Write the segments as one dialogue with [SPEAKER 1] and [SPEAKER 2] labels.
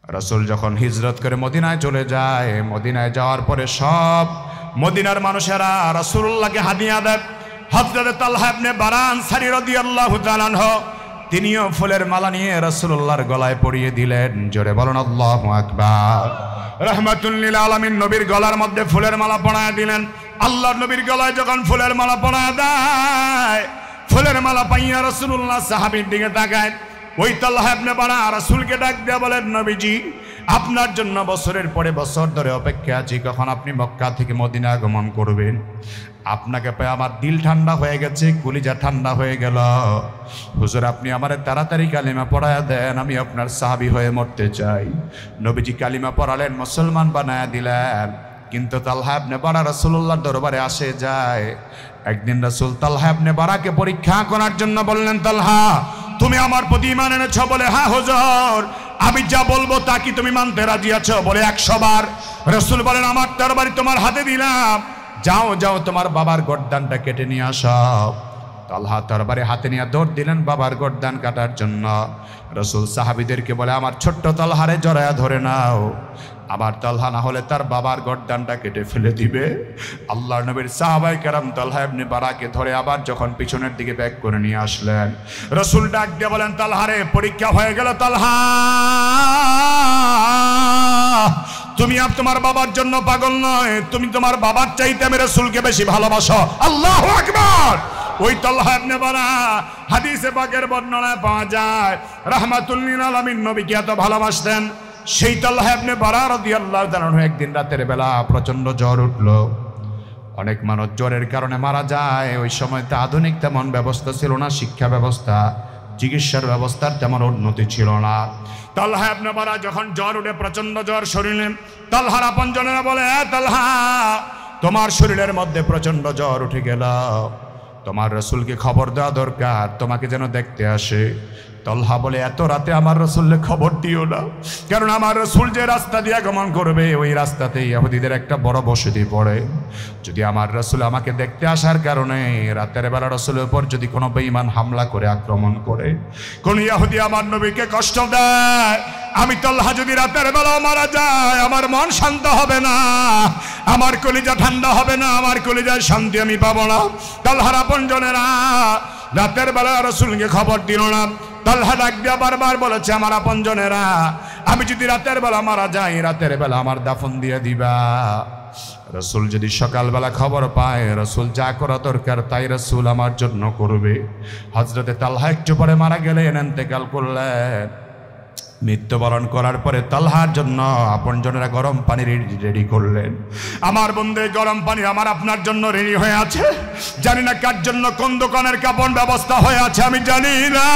[SPEAKER 1] রাসূল যখন হিজরত করে মদিনায় চলে যায়, মদিনায় যাওয়ার পরে সব মদিনার মানুষেরা রাসূলুল্লাহকে হাদিয়া দেয়। হযরত তালহা ইবনে বারা আনসারী রাদিয়াল্লাহু তাআলা আনহু তিনিও ফুলের মালা নিয়ে রাসূলুল্লাহর গলায় পরিয়ে দিলেন। জোরে বলুন আল্লাহু আকবার। রাহমাতুল লিল আলামিন নবীর গলার মধ্যে ফুলের মালা পরায় দিলেন। আল্লাহর নবীর গলায় যখন ফুলের মালা পরায় দেয়, ফুলের মালা পাইয়া রাসূলুল্লাহ সাহাবীর দিকে তাকায়। ওই তালহা ইবনে বারা রাসূলকে ডাক দিয়ে বলেন, নবীজি আপনার জন্য বছরের পরে বছর ধরে অপেক্ষা আছি, কখন আপনি মক্কা থেকে মদিনা আগমন করবেন। আপনাকে পেয়ে আমার দিল ঠান্ডা হয়ে গেছে, কলিজা ঠান্ডা হয়ে গেল। হুজুর আপনি আমারে তাড়াতাড়ি কালিমা পড়ায়া দেন, আমি আপনার সাহাবী হয়ে মরতে চাই। নবীজি কালিমা পড়ালেন, মুসলমান বানায়া দিলেন। কিন্তু তালহা ইবনে বারা রাসূলুল্লাহর দরবারে আসে যায়। একদিন রাসূল তালহা ইবনে বারাকে পরীক্ষা করার জন্য বললেন, তালহা তুমি আমার প্রতি ঈমান এনেছো? বলে হ্যাঁ হুজুর। আমি যা বলবো তা কি তুমি মানতে রাজি আছো? বলে 100 বার। রাসূল বলেন, আমার তরবারি তোমার হাতে দিলাম, যাও যাও তোমার বাবার গর্দানটা কেটে নিয়ে আসো। তালহা তরবারি হাতে নিয়ে দৌড় দিলেন বাবার গর্দান কাটার জন্য। রাসূল সাহাবীদেরকে বলে, আমার ছোট্ট তালহারে জড়ায়া ধরে নাও, আবার তালহা না হলে তার বাবার গর্দানটা কেটে ফেলে দিবে। আল্লাহর নবীর সাহাবায়ে কেরাম তালহা ইবনে বারাকে ধরে আবার যখন পিছনের দিকে ব্যাক করে নিয়ে আসলেন, রাসূল ডাক দিয়ে বলেন, তালহারে পরীক্ষা হয়ে গেল। তালহা তুমি আর তোমার বাবার জন্য পাগল নয়, তুমি তোমার বাবার চাইতে আমি রাসূলকে বেশি ভালোবাসো। আল্লাহু আকবার। ওই তালহা ইবনে বারা হাদিসে পাকের বর্ণনায় পাওয়া যায় রাহমাতুল লিল আলামিন নবীকে এত ভালোবাসতেন। সেই তালহা ইবনে বারা রাদিয়াল্লাহু তাআলা একদিন রাতের বেলা প্রচন্ড জ্বর উঠলো। অনেক মানুষ জ্বরের কারণে মারা যায়। ওই সময় তো আধুনিক তেমন ব্যবস্থা ছিল না, শিক্ষা ব্যবস্থা, চিকিৎসার ব্যবস্থার তেমন উন্নতি ছিল না। তালহা ইবনে বারা যখন জ্বর উঠে, প্রচন্ড জ্বর শরীরে, তালহার আপনজনেরা বলে, তালহা তোমার শরীরের মধ্যে প্রচন্ড জ্বর উঠে গেল, তোমার রাসূলকে খবর দেওয়া দরকার, তোমাকে যেন দেখতে আসে। তালহা বলে, এত রাতে আমার রাসূলকে খবর দিও না, কারণ আমার রাসূল যে রাস্তা দিয়ে আগমন করবে ওই রাস্তাতেই ইহুদিদের একটা বড় বসতি পড়ে। যদি আমার রাসূল আমাকে দেখতে আসার কারণে রাতের বেলা রাসূলের উপর যদি কোনো বেঈমান হামলা করে আক্রমণ করে, কোন ইহুদি আমার নবীকে কষ্ট দেয়, আমি তালহা যদি রাতের বেলা মারা যায় আমার মন শান্ত হবে না, আমার কলিজা ঠান্ডা হবে না, আমার কলিজার শান্তি আমি পাবো না। তালহার আপনজনেরা রাতের বেলা রাসূলকে খবর দিল না। তালহা ডাক দিয়া বারবার বলেছে, আমার আপনজনেরা আমি যদি রাতের বেলা মারা যাই, রাতের বেলা আমার দাফন দিয়ে দিবা। রাসূল যদি সকালবেলা খবর পায়, রাসূল যা করা দরকার তাই রাসূল আমার জন্য করবে। হযরতে তালহা একটু পরে মারা গেলেন, ইন্তেকাল করলেন। মৃত্যুবরণ করার পরে তালহার জন্য আপনজনেরা গরম পানি রেডি করলেন। আমার বন্ধু, গরম পানি আমার আপনার জন্য রেডি হয়ে আছে। জানি না কার জন্য কোন দোকানের কাপড় ব্যবস্থা হয়ে আছে, আমি জানি না।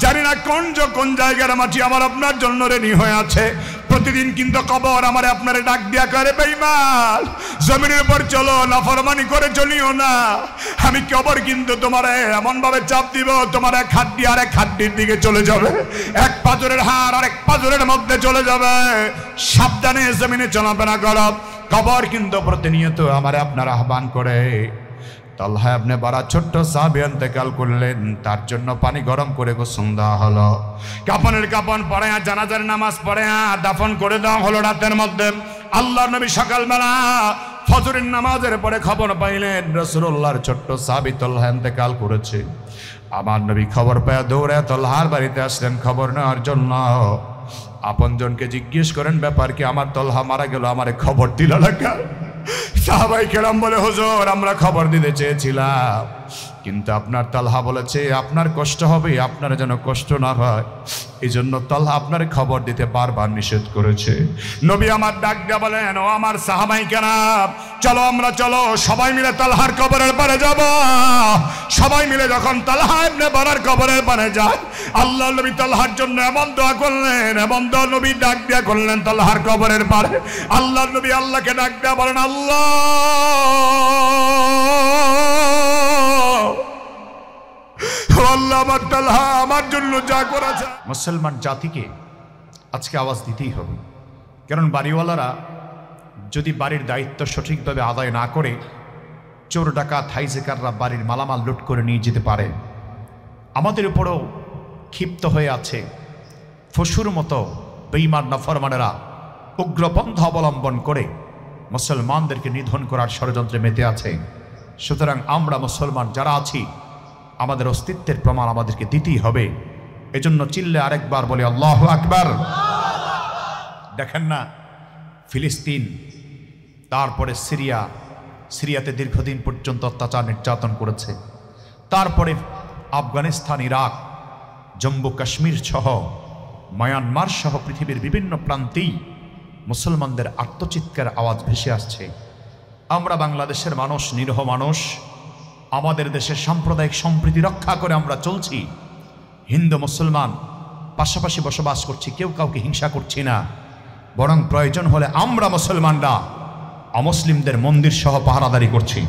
[SPEAKER 1] জানি না কোন জায়গার মাটি আমার আপনার জন্য রেডি হয়ে আছে। প্রতিদিন কিন্তু কবর আমার আপনারে ডাক দিয়া করে, বেঈমান জমিনের উপর চলো, নাফরমানি করে চলিও না। আমি কবর কিন্তু তোমার এমন ভাবে চাপ দিব, তোমার এক হাড্ডি আর এক হাড্ডির দিকে চলে যাবে, এক পাথরের হাড় আর এক পাথরের মধ্যে চলে যাবে। সাবধানে জমিনে চলাফেরা করো। কবর কিন্তু প্রতিনিয়ত আমার আপনার আহ্বান করে। তালহা ইবনে বারা ছোট্ট সাহাবী ইন্তেকাল করলেন, তার জন্য পানি গরম করে গোসল দেওয়া হলো, কাফনের কাফন পড়ায়া জানাজার নামাজ পড়ায়া দাফন করে দেওয়া হলো রাতের মধ্যে। আল্লাহর নবী সকালবেলা ফজরের নামাজের পরে খবর পাইলেন রাসূলুল্লাহর ছোট্ট সাহাবী তালহা ইন্তেকাল করেছে। আমার নবী খবর পেয়ে দৌড়ে তালহার বাড়িতে আসলেন খবর নেওয়ার জন্য। আপনজনকে জিজ্ঞেস করেন, ব্যাপার কি, আমার তালহা মারা গেল, আমারে খবর দিল না কেন? সাহাবায়ে কেরাম বলে, হুজুর আমরা খবর দিতে চেয়েছিলাম, কিন্তু আপনার তালহা বলেছে আপনার কষ্ট হবে, আপনার যেন কষ্ট না হয়, এই জন্য তালহা আপনার খবর দিতে বারবার নিষেধ করেছে। নবী আমার ডাক দিয়া বলেন, ও আমার সাহাবায়ে কেরাম চলো, আমরা চলো সবাই মিলে তালহার কবরের পারে যাব। সবাই মিলে যখন তালহা ইবনে বারার কবরের পারে যায়, আল্লাহ নবী তালহার জন্য এমন দোয়া করলেন, এমন দোয়া নবী ডাক দিয়া করলেন তালহার কবরের পারে। আল্লাহ নবী আল্লাহকে ডাক দিয়া বলেন, আল্লাহ আল্লাহ আমার তালহা আমার জন্য যা করেছে। মুসলমান জাতিকে আজকে আওয়াজ দিতেই হবে, কারণ বাড়িওয়ালারা যদি বাড়ির দায়িত্ব সঠিকভাবে আদায় না করে, চোর ডাকাত হাইজেকাররা বাড়ির মালামাল লুট করে নিয়ে যেতে পারে। আমাদের উপরও ক্ষিপ্ত হয়ে আছে ফসুর মতো বেঈমান নাফরমানেরা উগ্রপন্থা অবলম্বন করে মুসলমানদেরকে নিধন করার ষড়যন্ত্রে মেতে আছে। সুতরাং আমরা মুসলমান যারা আছি আমাদের অস্তিত্বের প্রমাণ আমাদেরকে দিতেই হবে। এজন্য চিল্লে আরেকবার বলে আল্লাহু আকবার। দেখেন না, ফিলিস্তিন, তারপরে সিরিয়াতে দীর্ঘদিন পর্যন্ত অত্যাচার নির্যাতন করেছে, তারপরে আফগানিস্তান, ইরাক, জম্মু কাশ্মীর সহ মায়ানমার সহ পৃথিবীর বিভিন্ন প্রান্তেই মুসলমানদের আত্মচিৎকার আওয়াজ ভেসে আসছে। আমরা বাংলাদেশের মানুষ, নিরীহ মানুষ, আমাদের দেশের সাম্প্রদায়িক সম্প্রীতি রক্ষা করে আমরা চলছি। হিন্দু মুসলমান পাশাপাশি বসবাস করছি, কেউ কাউকে হিংসা করছি না, বরং প্রয়োজন হলে আমরা মুসলমানরা অমুসলিমদের মন্দির সহ পাহারাদারি করছি।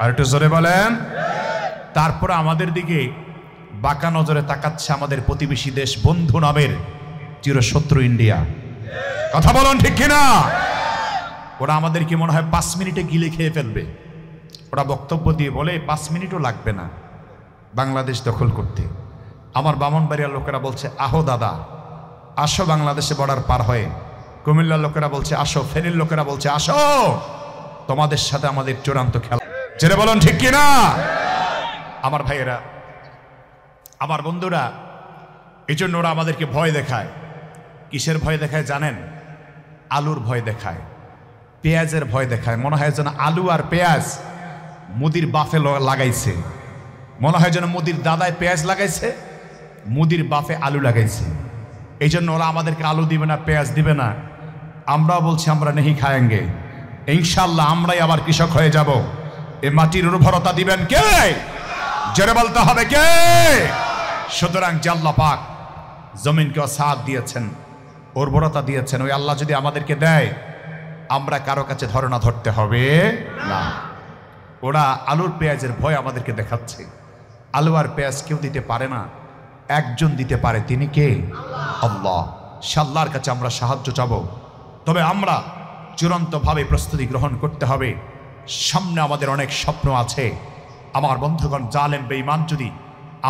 [SPEAKER 1] আর একটু জোরে বলেন। তারপরে আমাদের দিকে বাঁকা নজরে তাকাচ্ছে আমাদের প্রতিবেশী দেশ বন্ধু নামের চিরশত্রু ইন্ডিয়া। কথা বলুন ঠিক কিনা? ওরা আমাদেরকে মনে হয় 5 মিনিটে গিলে খেয়ে ফেলবে। ওরা বক্তব্য দিয়ে বলে 5 মিনিটও লাগবে না বাংলাদেশ দখল করতে। আমার ব্রাহ্মণবাড়িয়ার লোকেরা বলছে আহো দাদা আসো, বাংলাদেশে বর্ডার পার হয়ে। কুমিল্লার লোকেরা বলছে আসো, ফেনীর লোকেরা বলছে আসো, তোমাদের সাথে আমাদের চূড়ান্ত খেলা। জেনে বলুন ঠিক কিনা? আমার ভাইয়েরা, আমার বন্ধুরা, এই জন্য ওরা আমাদেরকে ভয় দেখায়। কিসের ভয় দেখায় জানেন? আলুর ভয় দেখায়, পেঁয়াজের ভয় দেখায়। মনে হয় যেন আলু আর পেঁয়াজ মুদির বাফে লাগাইছে, মনে হয় যেন মুদির দাদায় পেঁয়াজ লাগাইছে, মুদির বাফে আলু লাগাইছে। এই জন্য ওরা আমাদেরকে আলু দিবে না, পেঁয়াজ দিবে না। আমরাও বলছি আমরা নেহি খায়েঙ্গে, ইনশাল্লাহ আমরাই আবার কৃষক হয়ে যাব। এ মাটির উর্বরতা দিবেন কে? জোরে বলতে হবে কে? সুতরাং যে আল্লাহ পাক জমিনকে সাথ দিয়েছেন, উর্বরতা দিয়েছেন, ওই আল্লাহ যদি আমাদেরকে দেয়, আমরা কারো কাছে ধরনা ধরতে হবে না। ওরা আলুর পেঁয়াজের ভয় আমাদেরকে দেখাচ্ছে। আলু আর পেঁয়াজ কেউ দিতে পারে না, একজন দিতে পারে, তিনি কে? আল্লাহ। আল্লাহর কাছে আমরা সাহায্য চাবো। তবে আমরা চূড়ান্তভাবে প্রস্তুতি গ্রহণ করতে হবে। সামনে আমাদের অনেক স্বপ্ন আছে। আমার বন্ধুগণ, জালেম বেঈমান যদি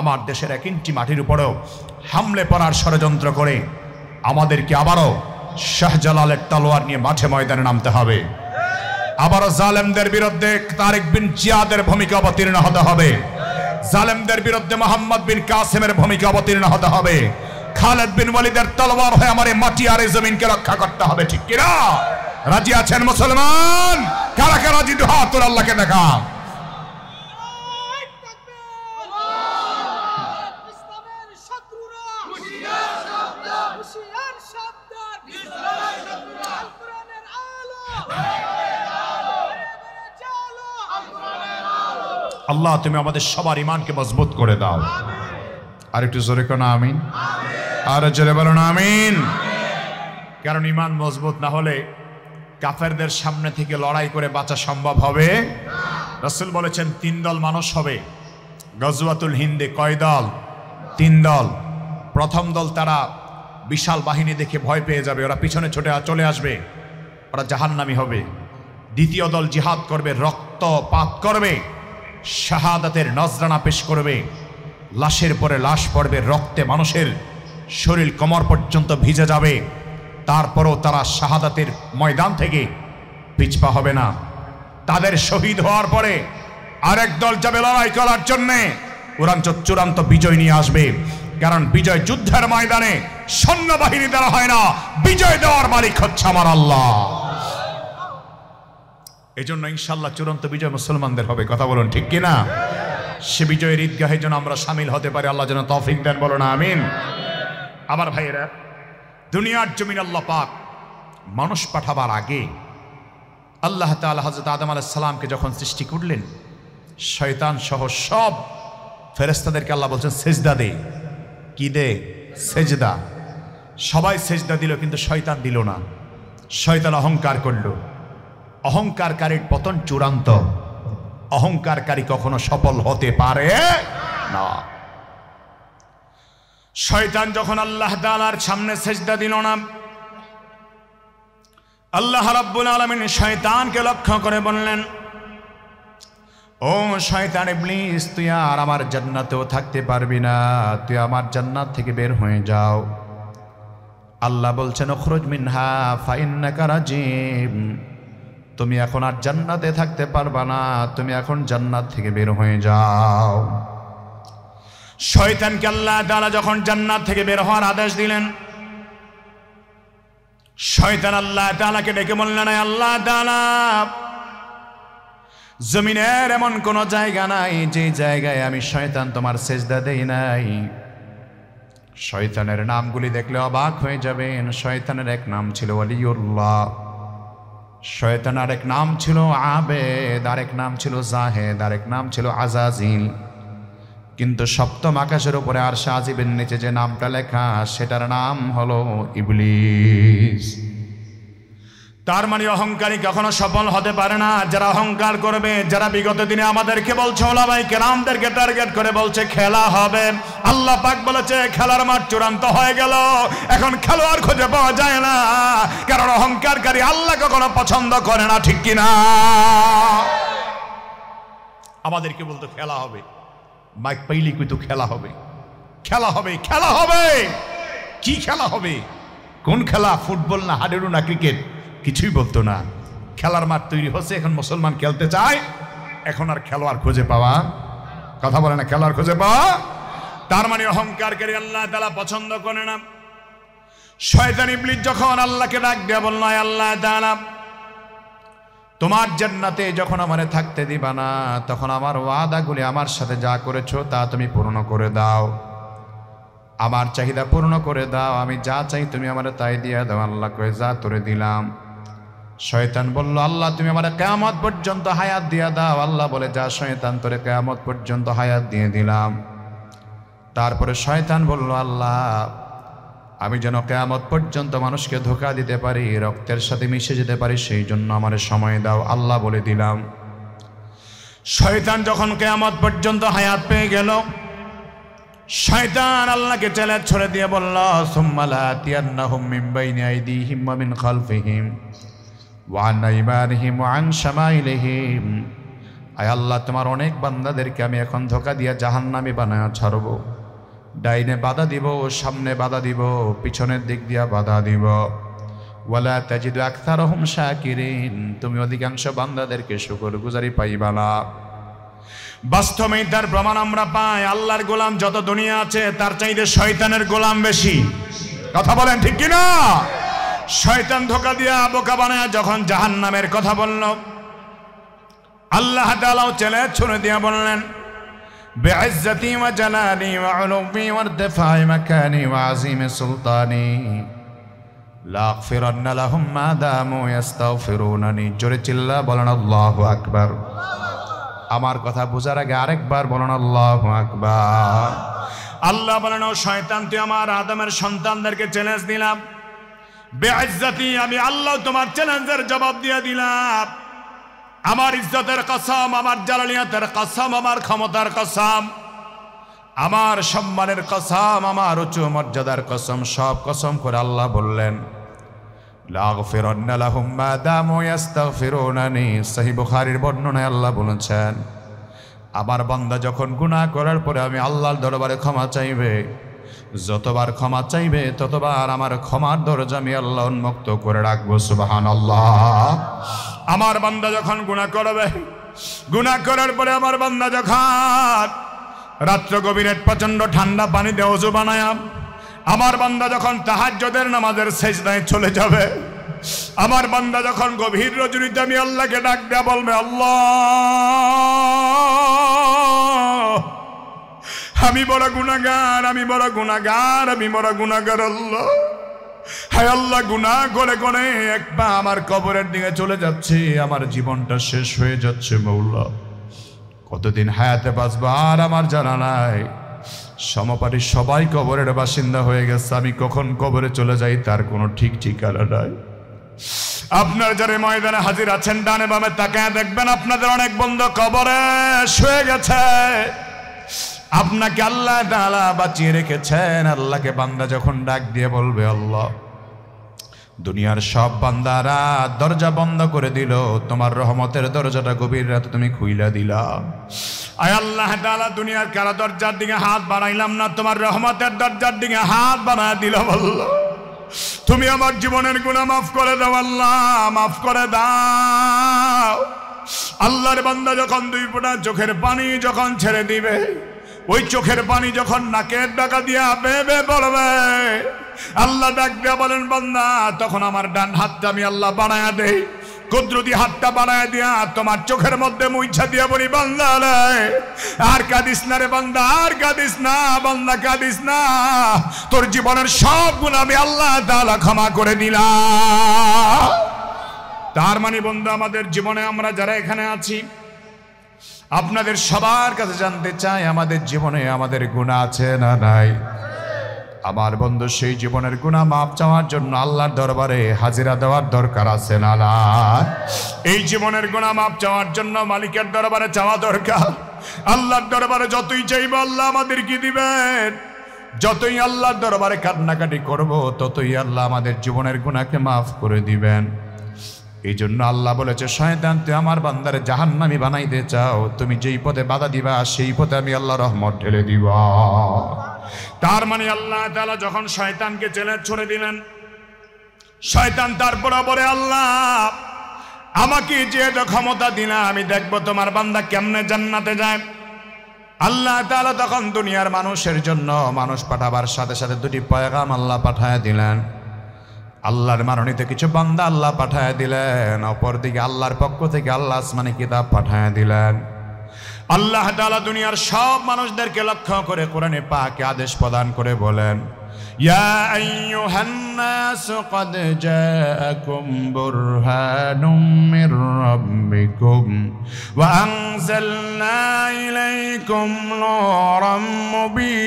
[SPEAKER 1] আমার দেশের 1 ইঞ্চি মাটির উপরেও হামলে পড়ার ষড়যন্ত্র করে, আমাদেরকে আবারও শাহজালালের তলোয়ার নিয়ে মাঠে ময়দানে নামতে হবে। আবারও জালেমদের বিরুদ্ধে তারেক বিন জিয়াদের ভূমিকা অবতীর্ণ হতে হবে। জালেমদের বিরুদ্ধে মোহাম্মদ বিন কাসেমের ভূমিকা অবতীর্ণ হতে হবে। খালেদ বিন ওয়ালিদের তলোয়ার হয়ে আমার এই মাটি আর এই জমিনকে রক্ষা করতে হবে। ঠিক কিনা? রাজি আছেন মুসলমান? কারা কারা রাজি? দুই হাত তোর আল্লাহকে দেখা। আল্লাহ তুমি আমাদের সবার ইমানকে মজবুত করে দাও। আর একটু জোরে কোন আমিন। আর জোরে বলো না আমিন। কারণ ইমান মজবুত না হলে কাফেরদের সামনে থেকে লড়াই করে বাঁচা সম্ভব হবে। রাসূল বলেছেন 3 দল মানুষ হবে গজওয়াতুল হিন্দে। কয় দল? 3 দল। প্রথম দল তারা বিশাল বাহিনী দেখে ভয় পেয়ে যাবে, ওরা পিছনে ছুটে চলে আসবে, ওরা জাহান্নামী হবে। দ্বিতীয় দল জিহাদ করবে, রক্তপাত করবে, শাহাদাতের নজরানা পেশ করবে, লাশের পরে লাশ পড়বে, রক্তে মানুষের শরীর কোমর পর্যন্ত ভিজে যাবে, তারপরও তারা শাহাদাতের ময়দান থেকে পিছপা হবে না। তাদের শহীদ হওয়ার পরে আরেক দল যাবে লড়াই করার জন্যে, চূড়ান্ত বিজয় নিয়ে আসবে। কারণ বিজয় যুদ্ধের ময়দানে সৈন্যবাহিনী দ্বারা হয় না, বিজয় দেওয়ার মালিক হচ্ছে আমার আল্লাহ। এই জন্য ইনশাল্লাহ চূড়ান্ত বিজয় মুসলমানদের হবে। কথা বলুন ঠিক কিনা? সে বিজয়ের ঈদগাহে যেন আমরা সামিল হতে পারি, আল্লাহ যেন তৌফিক দেন। বলো না আমিন। আমার ভাইয়েরা, দুনিয়ার জমিন আল্লাহ পাক মানুষ পাঠাবার আগে আল্লাহ তাআলা হযরত আদম আলাইহিস সালামকে যখন সৃষ্টি করলেন, শয়তান সহ সব ফেরেশতাদেরকে আল্লাহ বলছেন সেজদা দে। কি দে? সেজদা। সবাই সেজদা দিল, কিন্তু শয়তান দিল না। শয়তান অহংকার করল। অহংকারকারীর পতন চূড়ান্ত। অহংকারকারী কখনো সফল হতে পারে না। শয়তান যখন আল্লাহ তাআলার সামনে সেজদা দিল না, আল্লাহ রাব্বুল আলামিন শয়তানকে লক্ষ্য করে বললেন, ও শয়তান ইবলিস, তুই আর আমার জান্নাতেও থাকতে পারবি না, তুই আমার জান্নাত থেকে বের হয়ে যাও।
[SPEAKER 2] আল্লাহ বলছেন উখরুজ মিনহা ফাইন্নাকা রাজিম, তুমি এখন আর জান্নাতে থাকতে পারবা না, তুমি এখন জান্নাত থেকে বের হয়ে যাও।
[SPEAKER 1] শয়তানকে আল্লাহ তাআলা যখন জান্নাত থেকে বের হওয়ার আদেশ দিলেন, শয়তান আল্লাহ তাআলাকে ডেকে বললেন, আল্লাহ তাআলা, জমিনের এমন কোন জায়গা নাই যে জায়গায় আমি শয়তান তোমার সেজদা দেই নাই। শয়তানের নামগুলি দেখলে অবাক হয়ে যাবেন। শয়তানের এক নাম ছিল ওয়ালিউল্লাহ, শয়তান আরেক নাম ছিল আবেদ, আরেক নাম ছিল জাহেদ, আরেক নাম ছিল আজাজিল। কিন্তু সপ্তম আকাশের উপরে আরশে আজিমের নিচে যে নামটা লেখা সেটার নাম হলো ইবলিস। তার মানে অহংকারী কখনো সফল হতে পারে না। যারা অহংকার করবে, যারা বিগত দিনে আমাদেরকে বলছে, ওলামায়ে কেরামদেরকে টার্গেট করে বলছে খেলা হবে, আল্লাহ পাক বলেছে খেলার মাঠ চূড়ান্ত হয়ে গেল, এখন খেলোয়াড় খুঁজে পাওয়া যায় না, কারণ অহংকারকারী আল্লাহ কখনো পছন্দ করে না, ঠিক কিনা? আমাদেরকে বলতো খেলা হবে, মাইক পাইলি কিন্তু খেলা হবে, খেলা হবে, খেলা হবে। কি খেলা হবে? কোন খেলা? ফুটবল না হাডুডু না ক্রিকেট? কিছুই বলতো না। খেলার মাঠ তৈরি হচ্ছে, এখন মুসলমান খেলতে চায়, এখন আর খেলোয়াড় খুঁজে পাওয়া, কথা বলে না, খেলোয়াড় খুঁজে পাওয়া। তার মানে অহংকারকারী আল্লাহ তাআলা পছন্দ করে না। শয়তান ইবলিস যখন আল্লাহকে ডাক দেয়া বলল, আল্লাহ তাআলা, তোমার জান্নাতে যখন আমারে থাকতে দিবা না, তখন আমার ওয়াদাগুলি আমার সাথে যা করেছো তা তুমি পূর্ণ করে দাও, আমার চাহিদা পূর্ণ করে দাও, আমি যা চাই তুমি আমারে তাই দিয়ে দাও। আল্লাহ কয়ে যা তোরে দিলাম। শয়তান বলল, আল্লাহ তুমি আমারে কিয়ামত পর্যন্ত হায়াত দিয়ে দাও। আল্লাহ বলে, যা শয়তান, তোরে কিয়ামত পর্যন্ত হায়াত দিয়ে দিলাম। তারপরে শয়তান বলল, আল্লাহ আমি যেন কিয়ামত পর্যন্ত মানুষকে ধোঁকা দিতে পারি, রক্তের সাথে মিশে যেতে পারি, সেই জন্য আমারে সময় দাও। আল্লাহ বলে দিলাম। শয়তান যখন কিয়ামত পর্যন্ত হায়াত পেয়ে গেল, শয়তান আল্লাহকে চ্যালেঞ্জ ছড়ে দিয়ে বলল, সুম্মা লাতিয়ান্নাহুম মিন বাইনি আইদিহিম ওয়া মিন খালফিহিম ওয়া আন আইমানিহিম ওয়া আন শামাইলিহিম। আয় আল্লাহ, তোমার অনেক বান্দাদেরকে আমি এখন ধোঁকা দিয়ে জাহান্নামী বানায়া ছাড়ব। ডাইনে বাধা দিব, সামনে বাধা দিব, পিছনের দিক দিয়া বাধা দিব। ওয়ালা তাজিদু আকসারহুম শাকিরিন, তুমি অধিকাংশ বান্দাদেরকে শুকরগুজারি পাইবা না। বাস্তবে তার প্রমাণ আমরা পাই। আল্লাহর গোলাম যত দুনিয়া আছে তার চাইতে শয়তানের গোলাম বেশি, কথা বলেন ঠিক কিনা? শয়তান ধোঁকা দিয়া বোকা বানায় যখন জাহান্নামের কথা বলল, আল্লাহ তাআলাও চ্যালেঞ্জ ছুড়ে দিয়া বললেন, বিইজ্জতি ওয়া জালালি ওয়া উলুমি ওয়া ইরতিফাই মাকানি ওয়া আযীমি সুলতানি লা আগফিরান্না লাহুম মা দামু ইস্তাগফিরুনানি। জোরে চিল্লা বলেন আল্লাহু আকবার। আমার কথা বোঝার আগে আরেকবার বলেন আল্লাহু আকবার। আল্লাহ বলেন, ও শয়তান, তুই আমার আদমের সন্তানদেরকে চ্যালেঞ্জ দিলাম, বিইজ্জতি, আমি আল্লাহ তোমার চ্যালেঞ্জের জবাব দিয়ে দিলাম। আমার ইজ্জতের কসম, আমার জালালিয়াতের কসম, আমার ক্ষমতার কসম, আমার সম্মানের কসম, আমার উচ্চ মর্যাদার কসম, সব কসম করে আল্লাহ বললেন, লা আগফিরান্না লাহুম মা দামু ইস্তাগফিরুনানি। সহিহ বুখারীর বর্ণনায় আল্লাহ বলেছেন, আমার বান্দা যখন গুনাহ করার পরে আমি আল্লাহর দরবারে ক্ষমা চাইবে, যতবার ক্ষমা চাইবে ততবার আমার ক্ষমার দরজা আমি আল্লাহ উন্মুক্ত করে রাখবো। সুবহানাল্লাহ। আমার বান্দা যখন গুনাহ করবে, গুনাহ করার পরে আমার বান্দা যখন রাত্র গভীরে প্রচন্ড ঠান্ডা পানিতে ওযু বানায়, আমার বান্দা যখন তাহাজ্জুদের নামাজের সিজদায় চলে যাবে, আমার বান্দা যখন গভীর রজনীতে আমি আল্লাহকে ডাক দেয়া বলবে, আল্লাহ আমি বড় গুনাহগার, আমি বড় গুনাহগার, আমি বড় গুনাহগার আল্লাহ, হায় আল্লাহ, গুনাহ করে করে এক পা আমার কবরের দিকে চলে যাচ্ছে, আমার জীবনটা শেষ হয়ে যাচ্ছে মওলা, কতদিন হায়াতে বাঁচবো আর আমার জানা নাই। সমপারি সবাই কবরের বাসিন্দা হয়ে গেছে, আমি কখন কবরে চলে যাই তার কোনো ঠিক ঠিকানা নাই। আপনার যারা ময়দানে হাজির আছেন, ডানে বামে তাকায় দেখবেন আপনাদের অনেক বন্ধু কবরে শুয়ে গেছে। আপনাকে আল্লাহ তাআলা বাঁচিয়ে রেখেছেন। আল্লাহকে বান্দা যখন ডাক দিয়ে বলবে, আল্লাহ দুনিয়ার সব বান্দারা দরজা বন্ধ করে দিল, তোমার রহমতের দরজাটা গভীর রাতে তুমি খুইলা দিলা। আয় আল্লাহ তাআলা, দুনিয়ার কারা দরজার দিকে হাত বাড়াইলাম না, তোমার রহমতের দরজার দিকে হাত বাড়ায় দিল। বলল, তুমি আমার জীবনের গুনাহ মাফ করে দাও আল্লাহ, মাফ করে দাও। আল্লাহর বান্দা যখন 2 ফোঁটা চোখের পানি যখন ছেড়ে দিবে, ওই চোখের পানি যখন নাকের ডাকা দিয়া বেবে পড়বে, আল্লাহ ডাক দিয়া বলেন বান্দা, তখন আমার ডান হাতটা আমি আল্লাহ বানায়া দেই, কুদরতি হাতটা বানায়া দিয়া তোমার চোখের মধ্যে মুইছা দিয়া বলি, বান্দা রে আর কাঁদিস না রে বান্দা, আর কাঁদিস না বান্দা, কাঁদিস না, তোর জীবনের সব গুনাহ আমি আল্লাহ তাআলা ক্ষমা করে দিলাম। তার মানে বন্ধু, আমাদের জীবনে আমরা যারা এখানে আছি, আপনাদের সবার কাছে জানতে চাই, আমাদের জীবনে আমাদের গুনাহ আছে না নাই? আমার বন্ধু, সেই জীবনের গুনাহ মাফ চাওয়ার জন্য আল্লাহর দরবারে হাজিরা দেওয়ার দরকার আছে না নাই? এই জীবনের গুনাহ মাফ চাওয়ার জন্য মালিকের দরবারে চাওয়া দরকার। আল্লাহর দরবারে যতই চাইব আল্লাহ আমাদের কি দিবেন? যতই আল্লাহর দরবারে কান্নাকাটি করব, ততই আল্লাহ আমাদের জীবনের গুনাহকে মাফ করে দিবেন। এই জন্য আল্লাহ বলেছে, শয়তান তুই আমার বান্দারে জাহান্নামী বানাইতে চাও, তুমি যেই পথে বাধা দিবা সেই পথে আমি আল্লাহ রহমত ঢেলে দিব। তার মানে আল্লাহ তাআলা যখন শয়তানকে জেলে ছুড়ে দিলেন, শয়তান তারপরে বলে, আল্লাহ আমাকে যে ক্ষমতা দিলা, আমি দেখবো তোমার বান্দা কেমনে জান্নাতে যায়। আল্লাহ তাআলা তখন দুনিয়ার মানুষের জন্য মানুষ পাঠাবার সাথে সাথে 2টি পয়গাম আল্লাহ পাঠায় দিলেন। আল্লাহর মাননীতে কিছু বান্দা আল্লাহ পাঠায় দিলেন, অপরদিকে আল্লাহর পক্ষ থেকে আল্লাহ আসমানি কিতাব পাঠায় দিলেন। আল্লাহ তাআলা দুনিয়ার সব মানুষদেরকে লক্ষ্য করে কোরআনে পাকে আদেশ প্রদান করে বলেন, ইয়া আইয়ুহান নাস ক্বাদ জাআকুম বুরহানুম মির রাব্বিকুম ওয়া আনজালনা ইলাইকুম নূরাম মুবিনা।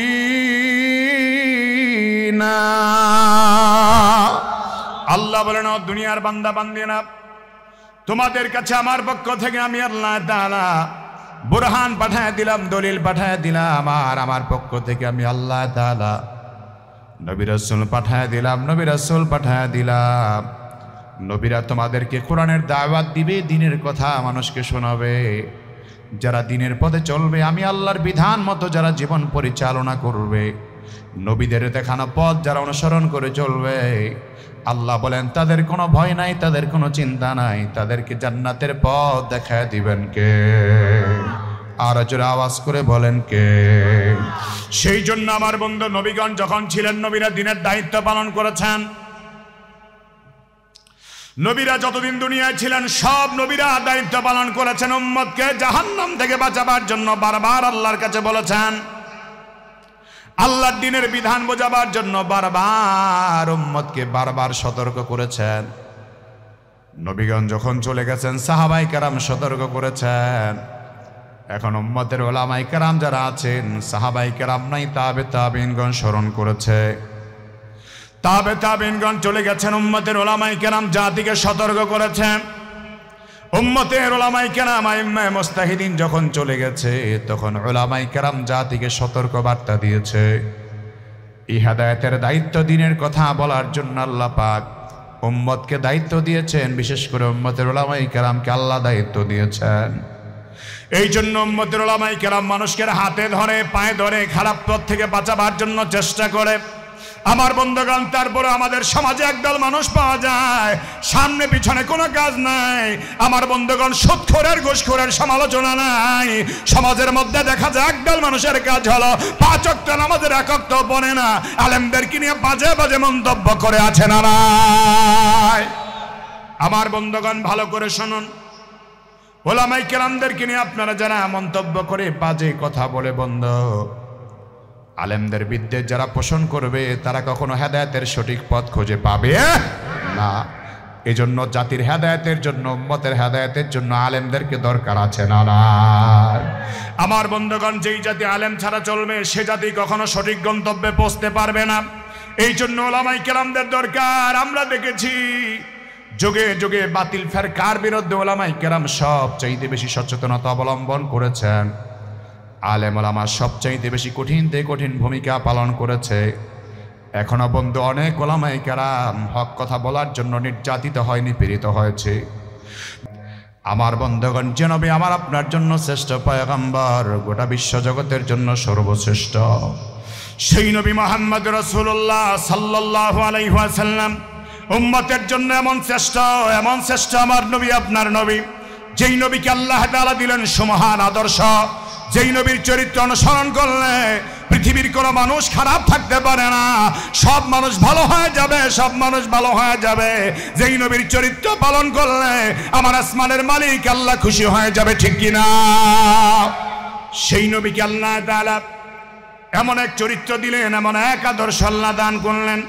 [SPEAKER 1] আল্লাহ বলেন, দুনিয়ার বান্দা বান্দিনা, তোমাদের কাছে আমার পক্ষ থেকে আমি আল্লাহ তাআলা বুরহান পাঠায় দিলাম, দলিল পাঠায় দিলাম, আর আমার পক্ষ থেকে আমি আল্লাহ তাআলা নবী রাসূল পাঠায় দিলাম, নবী রাসূল পাঠায় দিলাম। নবীরা তোমাদেরকে কোরআনের দাওয়াত দিবে, দ্বীনের কথা মানুষকে শোনাবে। যারা দ্বীনের পথে চলবে, আমি আল্লাহর বিধান মতো যারা জীবন পরিচালনা করবে, নবীদের দেখানো পথ যারা অনুসরণ করে চলবে, আল্লাহ বলেন তাদের কোনো ভয় নাই, তাদের কোনো চিন্তা নাই, তাদেরকে জান্নাতের পথ দেখায় দিবেন কে? আর জোরে আওয়াজ করে বলেন কে? সেই জন্য আমার বন্ধু, নবীগণ যখন ছিলেন, নবীরা দ্বীনের দায়িত্ব পালন করেছেন। নবীরা যতদিন দুনিয়ায় ছিলেন, সব নবীরা দায়িত্ব পালন করেছেন। উম্মতকে জাহান্নাম থেকে বাঁচাবার জন্য বারবার আল্লাহর কাছে বলেছেন। আল্লাহর দ্বীনের বিধান বোঝাবার জন্য বারবার উম্মতকে বারবার সতর্ক করেছেন। নবীগণ যখন চলে গেছেন, সাহাবায়ে কেরাম সতর্ক করেছেন। এখন উম্মতের উলামায়ে কেরাম যারা আছেন, সাহাবায়ে কেরাম নাই, তাবেঈনগণ স্মরণ করেছে। তাবেঈনগণ চলে গেছেন, উম্মতের উলামায়ে কেরাম জাতিকে সতর্ক করেছেন। উম্মতের উলামায়ে কেরাম আইম্মায়ে মুজতাহিদিন যখন চলে গেছে, তখন উলামায়ে কেরাম জাতিকে সতর্ক বার্তা দিয়েছে। এই হেদায়েতের দায়িত্ব, দ্বীনের কথা বলার জন্য আল্লাহ পাক উম্মতকে দায়িত্ব দিয়েছেন। বিশেষ করে উম্মতের উলামায়ে কেরামকে আল্লাহ দায়িত্ব দিয়েছেন। এই জন্য উম্মতের উলামায়ে কেরাম মানুষকে হাতে ধরে, পায়ে ধরে খারাপ পথ থেকে বাঁচাবার জন্য চেষ্টা করে। আমার বন্ধুগণ, তারপরে আমাদের সমাজে একদল মানুষ পাওয়া যায়, সামনে পিছনে কোনো কাজ নাই। আমার বন্ধুগণ, সুদখোরের ঘুষখোরের সমালোচনা নাই। সমাজের মধ্যে দেখা যায় একদল মানুষের কাজ হলো 5 ওয়াক্ত নামাজের 1 ওয়াক্ত পড়ে না, আলেমদেরকে নিয়ে বাজে বাজে মন্তব্য করে আছে না নাই? আমার বন্ধুগণ, ভালো করে শুনুন, উলামায়ে কেরামদেরকে নিয়ে আপনারা যারা মন্তব্য করে, বাজে কথা বলে, বন্ধু, আলেমদের বিদ্বেষ যারা পোষণ করবে, তারা কখনো হেদায়েতের সঠিক পথ খুঁজে পাবে না। এজন্য জাতির হেদায়েতের জন্য, উম্মতের হেদায়েতের জন্য আলেমদেরকে দরকার আছে না? আমার বন্ধুগণ, যেই জাতি আলেম ছাড়া চলবে, সে জাতি কখনো সঠিক গন্তব্যে পৌঁছতে পারবে না। এই জন্য উলামায়ে কেরামদের দরকার। আমরা দেখেছি যুগে যুগে বাতিল ফেরকার বিরুদ্ধে উলামায়ে কেরাম সবচাইতে বেশি সচেতনতা অবলম্বন করেছেন। আলেম ওলামা সবচাইতে বেশি কঠিন থেকে কঠিন ভূমিকা পালন করেছে। এখনো বন্ধু, অনেক ওলামায়ে কেরাম হক কথা বলার জন্য নির্যাতিত হয়, নিপীড়িত হয়েছে। আমার বন্ধুগণ, যে নবী আমার আপনার জন্য শ্রেষ্ঠ পয়গম্বর, গোটা বিশ্ব জগতের জন্য সর্বশ্রেষ্ঠ, সেই নবী মুহাম্মদ রাসূলুল্লাহ সাল্লাল্লাহু আলাইহি ওয়াসাল্লাম উম্মতের জন্য এমন শ্রেষ্ঠ আমার নবী আপনার নবী, যেই নবীকে আল্লাহ তাআলা দিলেন সুমহান আদর্শ, যেই নবীর চরিত্র অনুসরণ করলে পৃথিবীর কোনো মানুষ খারাপ থাকতে পারে না, সব মানুষ ভালো হয়ে যাবে, সব মানুষ ভালো হয়ে যাবে। যেই নবীর চরিত্র পালন করলে আমার আসমানের মালিক আল্লাহ খুশি হয়ে যাবে, ঠিক কিনা? সেই নবীকে আল্লাহ তাআলা এমন এক চরিত্র দিলেন, এমন এক আদর্শ আল্লাহ দান করলেন।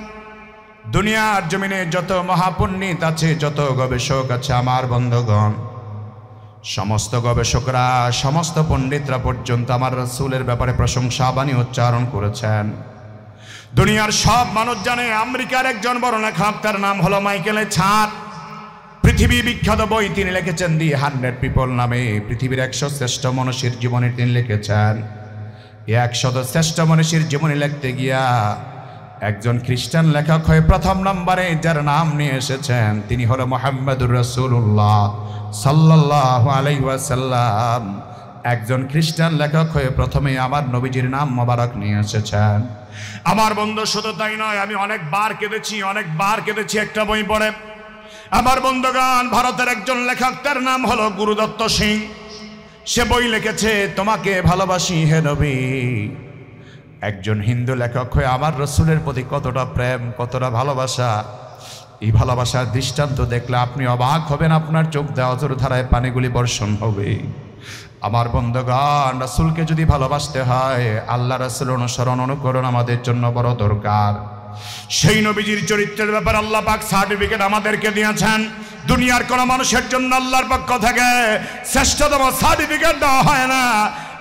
[SPEAKER 1] দুনিয়ার জমিনে যত মহাপণ্ডিত আছে, যত গবেষক আছে আমার বন্ধুগণ, সমস্ত গবেষকরা, সমস্ত পণ্ডিতরা পর্যন্ত আমার রাসূলের ব্যাপারে প্রশংসা বাণী উচ্চারণ করেছেন। দুনিয়ার সব মানুষ জানে আমেরিকার একজন বড় লেখক, তার নাম হলো মাইকেল ছাদ। পৃথিবী বিখ্যাত বই তিনি লিখেছেন দি 100 পিপল নামে। পৃথিবীর 100 শ্রেষ্ঠ মনীষীর জীবনী তিনি লিখেছেন। 100 শ্রেষ্ঠ মনীষীর জীবনী লিখতে গিয়া একজন খ্রিস্টান লেখক হয়ে প্রথম নম্বরে যার নাম নিয়ে এসেছেন তিনি হলো মুহাম্মদুর রাসূলুল্লাহ সাল্লাল্লাহু আলাইহি ওয়াসাল্লাম। একজন খ্রিস্টান লেখক হয়ে প্রথমে আমার নবীজির নাম মোবারক নিয়ে এসেছেন। আমার বন্ধু শুধু তাই নয়, আমি অনেকবার কেঁদেছি একটা বই পড়ে। আমার বন্ধুগণ, ভারতের একজন লেখক, তার নাম হলো গুরুদত্ত সিং। সে বই লিখেছে তোমাকে ভালোবাসি হে নবী। একজন হিন্দু লেখক হয়ে আমার রাসূলের প্রতি কতটা প্রেম, কতটা ভালোবাসা, এই ভালোবাসার দৃষ্টান্ত দেখলে আপনি অবাক হবেন, আপনার চোখ দিয়ে অঝোর ধারায় পানিগুলি বর্ষণ হবে। আমার বন্ধুগণ, রাসূলকে যদি ভালোবাসতে হয়, আল্লাহ রাসূল অনুসরণ অনুকরণ আমাদের জন্য বড় দরকার। সেই নবীজির চরিত্রের ব্যাপারে আল্লাহ পাক সার্টিফিকেট আমাদেরকে দিয়েছেন। দুনিয়ার কোন মানুষের জন্য আল্লাহর পক্ষ থেকে শ্রেষ্ঠতম সার্টিফিকেট দেওয়া হয় না,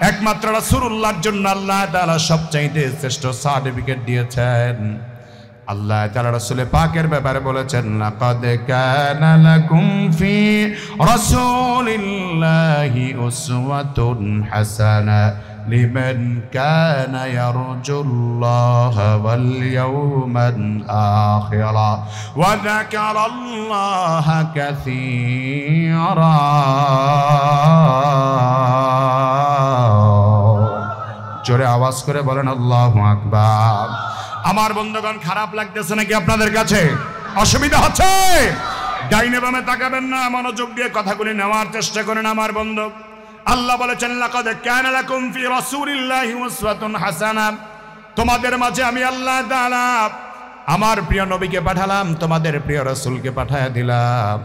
[SPEAKER 1] একমাত্র রাসূলুল্লাহর জন্য আল্লাহ তাআলা সবচাইতে শ্রেষ্ঠ সার্টিফিকেট দিয়েছেন। আল্লাহ তাআলা রাসূল পাকের ব্যাপারে বলেছেন, লাকাদ কানা লাকুম ফি রাসূলিল্লাহি উসওয়াতুন হাসানা লিমান কানা ইয়ারজুল্লাহা ওয়াল ইয়াওমাল আখিরা ওয়া যাকারাল্লাহা কাসীরা। জোরে আওয়াজ করে বলেন আল্লাহু আকবার। আমার বন্ধুগণ, খারাপ লাগতেছে নাকি আপনাদের কাছে? অসুবিধা হচ্ছে? ডাইনে বামে তাকাবেন না, মনোযোগ দিয়ে কথাগুলি নেওয়ার চেষ্টা করেন। আমার বন্ধু, আল্লাহ বলেছেন, লাকাদ কানা লাকুম ফি রাসূলিল্লাহি উসওয়াতুন হাসানা। তোমাদের মাঝে আমি আল্লাহ তাআলা আমার প্রিয় নবীকে পাঠালাম, তোমাদের প্রিয় রাসূলকে পাঠায়া দিলাম।